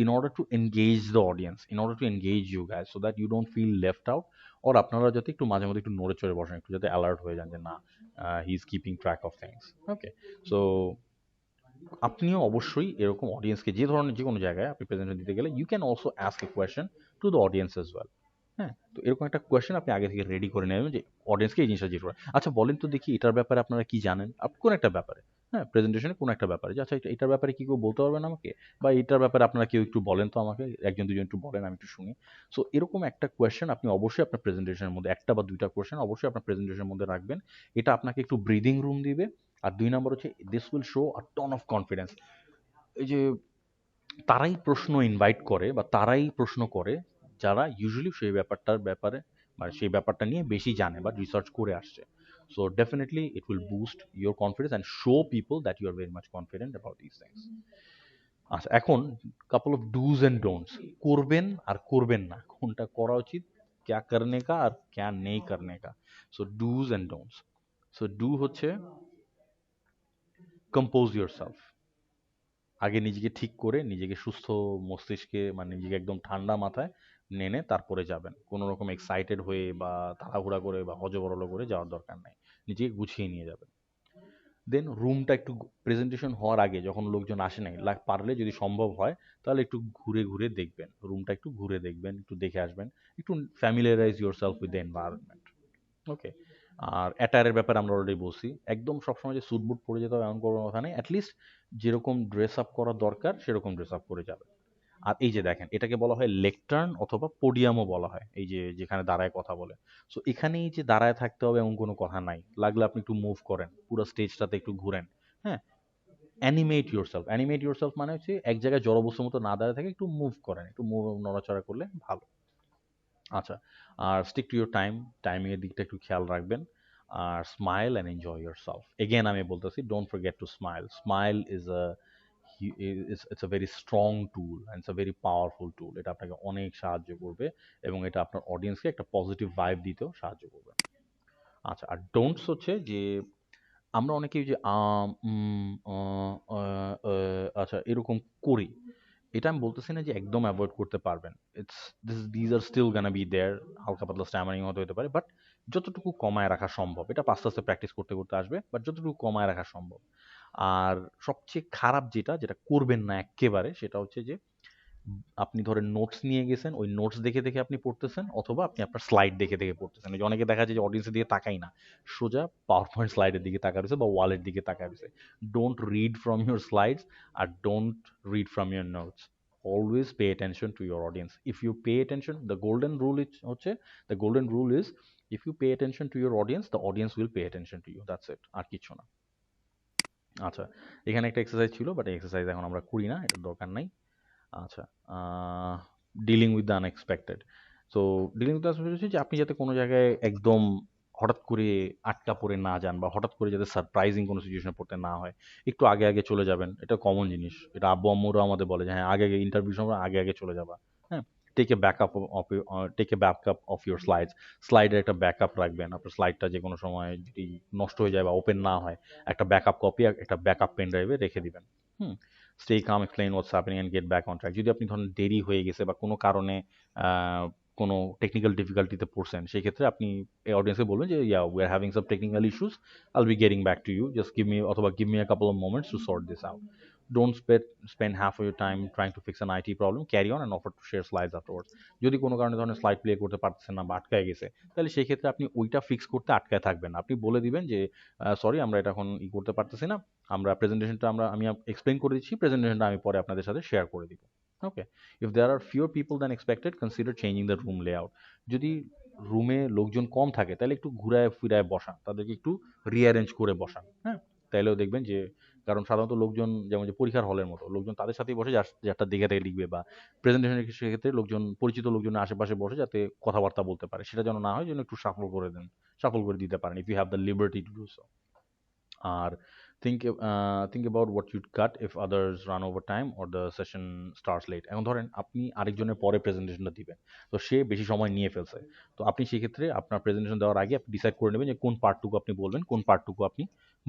in order to engage the audience, in order to engage you guys, so that you don't feel left out, or আপনারা যাতে একটু মাঝে মধ্যে একটু নড়ে চড়ে বসেন, একটু যাতে অ্যালার্ট হয়ে যান যে না, he is keeping track of things. Okay, so আপনিও অবশ্যই এরকম অডিয়েন্সকে, যে ধরনের যে কোনো জায়গায় আপনি প্রেজেন্টেশন দিতে গেলে, you can also ask a question to the audience as well. হ্যাঁ, তো এরকম একটা কোয়েশ্চেন আপনি আগে থেকে রেডি করে নেবেন, যে অডিয়েন্সকে এই জিনিসটা জিজ্ঞেস করেন, আচ্ছা বলেন তো দেখি এটার ব্যাপারে আপনারা কি জানেন, কোন একটা ব্যাপারে। হ্যাঁ, প্রেজেন্টেশনে কোনো একটা ব্যাপারে যে আচ্ছা এটার ব্যাপারে কি কেউ বলতে পারবেন আমাকে, বা এটার ব্যাপারে আপনারা কেউ একটু বলেন তো আমাকে, একজন দুজন একটু বলেন, আমি একটু শুনি। সো এরকম একটা কোয়েশ্চেন আপনি অবশ্যই আপনার প্রেজেন্টেশনের মধ্যে, একটা বা দুইটা কোয়েশ্চেন অবশ্যই আপনার প্রেজেন্টেশনের মধ্যে রাখবেন। এটা আপনাকে একটু ব্রিদিং রুম দিবে। আর ২ নাম্বার হচ্ছে this will show a ton of confidence. এই যে তারাই প্রশ্ন ইনভাইট করে বা তারাই প্রশ্ন করে যারা ইউজুয়ালি সেই ব্যাপারটার ব্যাপারে বা সেই ব্যাপারটা নিয়ে বেশি জানে বা রিসার্চ করে আসছে। So definitely it will boost your confidence and show people that you are very much confident about this things. আচ্ছা, এখন couple of dos and don'ts, করবেন আর করবেন না, কোনটা করা উচিত, ক্যা করনে কা আর ক্যা নেই করনে কা। So dos and don'ts. So do হচ্ছে কম্পোজ ইউর সেলফ। আগে নিজেকে ঠিক করে নিজেকে সুস্থ মস্তিষ্কে মানে নিজেকে একদম ঠান্ডা মাথায় নেনে তারপরে যাবেন। কোনো রকম এক্সাইটেড হয়ে বা তাড়াহুড়া করে বা হযবরল করে যাওয়ার দরকার নাই। নিজেকে গুছিয়ে নিয়ে যাবেন। দেন রুমটা একটু প্রেজেন্টেশন হওয়ার আগে যখন লোকজন আসে নাই, পারলে যদি সম্ভব হয় তাহলে একটু ঘুরে ঘুরে দেখবেন, রুমটা একটু ঘুরে দেখবেন, একটু দেখে আসবেন, একটু familiarize yourself with the environment. Okay. আর অ্যাটায়ারের ব্যাপারে আমরা অলরেডি বলছি, একদম সবসময় যে স্যুট বুট পরে যেতে হবে এমন কোনো কথা নেই। অ্যাটলিস্ট যেরকম ড্রেস আপ করা দরকার সেরকম ড্রেস আপ করে যাবে। আর এই যে দেখেন, এটাকে বলা হয় লেকটার্ন অথবা পোডিয়ামও বলা হয়, এই যে যেখানে দাঁড়ায় কথা বলে। সো এখানেই যে দাঁড়ায় থাকতে হবে এমন কোনো কথা নাই, লাগলে আপনি একটু মুভ করেন, পুরো স্টেজটাতে একটু ঘুরেন। হ্যাঁ, অ্যানিমেট ইউরসেলফ। অ্যানিমেট ইউরসেলফ মানে হচ্ছে এক জায়গায় জড়বস্তুর মতো না দাঁড়ায় থাকে, একটু মুভ করেন, একটু নড়াচড়া করলে ভালো। আচ্ছা, আর স্টিক টু ইউর টাইম, টাইমিংয়ের দিকটা একটু খেয়াল রাখবেন। আর smile and enjoy yourself. Again আমি বলতেছি, don't forget to smile. Smile is a it's a very strong tool and it's a very powerful tool. এটা আপনাকে অনেক সাহায্য করবে এবং এটা আপনার অডিয়েন্সকে একটা পজিটিভ ভাইব দিতেও সাহায্য করবে। আচ্ছা, আর ডোন্টস হচ্ছে যে আমরা অনেকেই যে আচ্ছা এরকম করি। এটা আমি বলতেছি না যে একদম অ্যাভয়েড করতে পারবেন। It's these are still gonna be there. হালকা পাতলা স্ট্যামারিং হতে হতে পারে, বাট যতটুকু কমায় রাখা সম্ভব, এটা আস্তে আস্তে প্র্যাকটিস করতে করতে আসবে, বাট যতটুকু কমায় রাখা সম্ভব। আর সবচেয়ে খারাপ যেটা যেটা করবেন না এক্কেবারে, সেটা হচ্ছে যে আপনি ধরেন নোটস নিয়ে গেছেন, ওই নোটস দেখে দেখে আপনি পড়তেছেন, অথবা আপনি আপনার স্লাইড দেখে দেখে পড়তেছেন। এই যে অনেকে দেখা যায় যে অডিয়েন্সের দিকে তাকাই না, সোজা পাওয়ার পয়েন্ট স্লাইডের দিকে তাকা রয়েছে বা ওয়ালের দিকে তাকা রয়েছে। Don't read from your slides আর don't read from your notes. Always pay attention to your audience. If you pay attention, the golden rule হচ্ছে, the golden rule is if you pay attention to your audience, the audience will pay attention to you. That's it, আর কিছু না। আচ্ছা, এখানে একটা এক্সারসাইজ ছিল, বাট এই এক্সারসাইজ এখন আমরা করি না, এটার দরকার নাই। আচ্ছা, dealing with the unexpected. So dealing with the unexpected হচ্ছে যে আপনি যাতে কোনো জায়গায় একদম হঠাৎ করে আটকা পড়ে না যান, বা হঠাৎ করে যাতে সারপ্রাইজিং কোনো সিচুয়েশনে পড়তে না হয়। একটু আগে আগে চলে যাবেন, এটা কমন জিনিস। এটা আব্বু আম্মুরা আমাদের বলে যে হ্যাঁ আগে আগে ইন্টারভিউ সময় আগে আগে চলে যাবা। হ্যাঁ, take a backup of your slides. স্লাইডের একটা ব্যাকআপ রাখবেন। আপনার স্লাইডটা যে কোনো সময় যদি নষ্ট হয়ে যায় বা ওপেন না হয়, একটা ব্যাকআপ কপি, একটা ব্যাকআপ পেন ড্রাইভে রেখে দিবেন। Hmm, stay calm, explain what's happening and get back on track. যদি আপনি ধরেন দেরি হয়ে গেছে বা কোনো কারণে কোনো টেকনিক্যাল ডিফিকাল্টিতে পড়ছেন, সেই ক্ষেত্রে আপনি এই অডিয়েন্সকে বলবেন যে yeah we are having some technical issues, I'll be getting back to you, just give me, অথবা give me a couple of moments to sort this out. Don't spend half of your time trying to fix an IT problem. Carry on and offer to share slides afterwards. যদি কোনো কারণে ধরেন স্লাইড প্লে করতে পারতেছেন না বা আটকায় গেছে, তাহলে সেই ক্ষেত্রে আপনি ওইটা ফিক্স করতে আটকায় থাকবেন না। আপনি বলে দিবেন যে সরি আমরা এটা এখন করতে পারতেছি না, আমরা প্রেজেন্টেশনটা আমি এক্সপ্লেইন করে দিচ্ছি, প্রেজেন্টেশনটা আমি পরে আপনাদের সাথে শেয়ার করে দিব। Okay. If there are fewer people than expected, consider changing the room layout. যদি রুমে লোকজন কম থাকে তাহলে একটু ঘুরায় ফিরায় বসান, তাদেরকে একটু রিঅ্যারেঞ্জ করে বসান। হ্যাঁ, তাইলেও দেখবেন যে, কারণ সাধারণত লোকজন যেমন যে পরীক্ষার হলের মতো লোকজন তাদের সাথেই বসে যারটা দেখে দেখে লিখবে, বা প্রেজেন্টেশনের সেক্ষেত্রে লোকজন পরিচিত লোকজনের আশেপাশে বসে যাতে কথাবার্তা বলতে পারে, সেটা যেন না হয়, যেন একটু সাফল করে দেন, সাফল করে দিতে পারেন, if you have the liberty to do so. আর think about what you'd cut if others run over time or the session starts late. এখন ধরেন আপনি আরেকজনের পরে প্রেজেন্টেশনটা দিবেন, তো সে বেশি সময় নিয়ে ফেলছে, তো আপনি সেক্ষেত্রে আপনার প্রেজেন্টেশন দেওয়ার আগে আপনি ডিসাইড করে নেবেন যে কোন পার্টটুকু আপনি বলবেন, কোন পার্টটুকু আপনি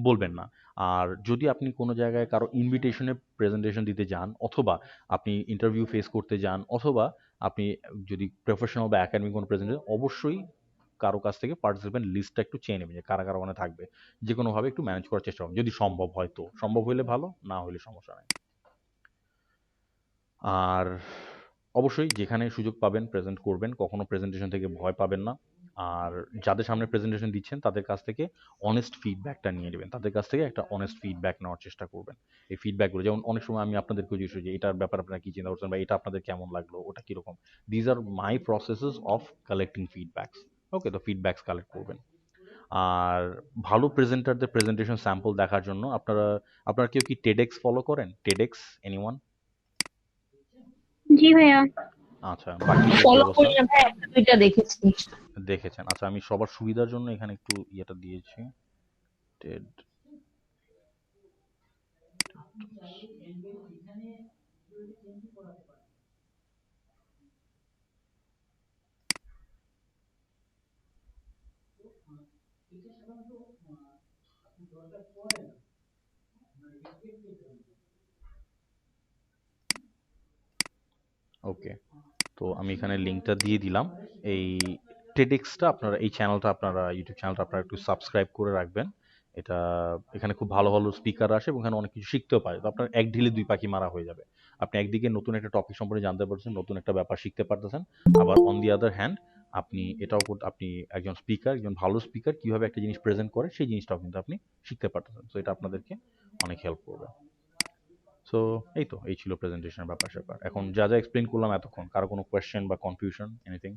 বলবেন না। আর যদি আপনি কোনো জায়গায় কারো ইনভিটেশনে প্রেজেন্টেশন দিতে যান, অথবা আপনি ইন্টারভিউ ফেস করতে যান, অথবা আপনি যদি প্রফেশনাল বা একাডেমিক কোনো প্রেজেন্টেশন, অবশ্যই কারো কাছ থেকে পার্টিসিপেন্ট লিস্টটা একটু চেয়ে নেবেন যে কারা কারা ওখানে থাকবে। যে কোনোভাবে একটু ম্যানেজ করার চেষ্টা করুন, যদি সম্ভব হয়। তো সম্ভব হইলে ভালো, না হইলে সমস্যা নাই। আর অবশ্যই যেখানে সুযোগ পাবেন প্রেজেন্ট করবেন, কখনো প্রেজেন্টেশন থেকে ভয় পাবেন না। আর যাদের সামনে প্রেজেন্টেশন দিচ্ছেন তাদের কাছ থেকে অনেস্ট ফিডব্যাকটা নিয়ে নেবেন, তাদের কাছ থেকে একটা অনেস্ট ফিডব্যাক নেওয়ার চেষ্টা করবেন। এই ফিডব্যাকগুলো যেমন অনেক সময় আমি আপনাদেরকে জিজ্ঞেস করি যে এটার ব্যাপারে আপনারা কি চিন্তা করছেন বা এটা আপনাদের কেমন লাগলো, ওটা কীরকম। These are my processes of collecting feedbacks. Okay, তো ফিডব্যাকস কালেক্ট করবেন। আর ভালো প্রেজেন্টারদের প্রেজেন্টেশন স্যাম্পল দেখার জন্য আপনারা কেউ কি টেডেক্স ফলো করেন? টেডেক্স, এনিওয়ান? জি ভাইয়া। আচ্ছা, বাকিদের কি ফলো অবস্থা? করি না ভাই, একটা দুইটা দেখেছি। দেখেছেন? আচ্ছা, আমি সবার সুবিধার জন্য এখানে একটু ইয়েটা দিয়েছি, টেড। ওকে, তো আমি এখানে লিঙ্কটা দিয়ে দিলাম। এই টেডেক্সটা আপনারা, এই চ্যানেলটা আপনারা, ইউটিউব চ্যানেলটা আপনারা একটু সাবস্ক্রাইব করে রাখবেন। এটা, এখানে খুব ভালো ভালো স্পিকার আসে এবং এখানে অনেক কিছু শিখতেও পারে। তো আপনার এক ঢিলে দুই পাখি মারা হয়ে যাবে। আপনি একদিকে নতুন একটা টপিক সম্পর্কে জানতে পারছেন, নতুন একটা ব্যাপার শিখতে পারতেছেন, আবার অন দি আদার হ্যান্ড আপনি এটাও আপনি একজন স্পিকার, একজন ভালো স্পিকার কীভাবে একটা জিনিস প্রেজেন্ট করে সেই জিনিসটাও কিন্তু আপনি শিখতে পারতেছেন। তো এটা আপনাদেরকে অনেক হেল্প করবে। সো এই ছিল প্রেজেন্টেশনের ব্যাপার স্যাপার। এখন যা যা এক্সপ্লেন করলাম এতক্ষণ, কারো কোনো কোয়েশ্চেন বা confusion, anything?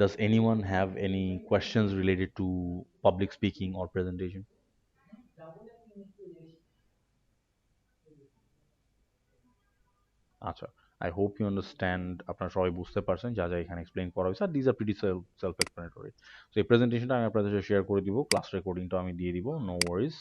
Does anyone have any questions related to public speaking or presentation? আচ্ছা, I hope you understand, আপনারা সবাই বুঝতে পারছেন যা যা এখানে এক্সপ্লেন করা হয়েছে। আর these are pretty self explanatory. তো এই প্রেজেন্টেশনটা আমি আপনাদের সাথে শেয়ার করে দিব, ক্লাস রেকর্ডিংটা আমি দিয়ে দিব, নো ওয়ারিজ।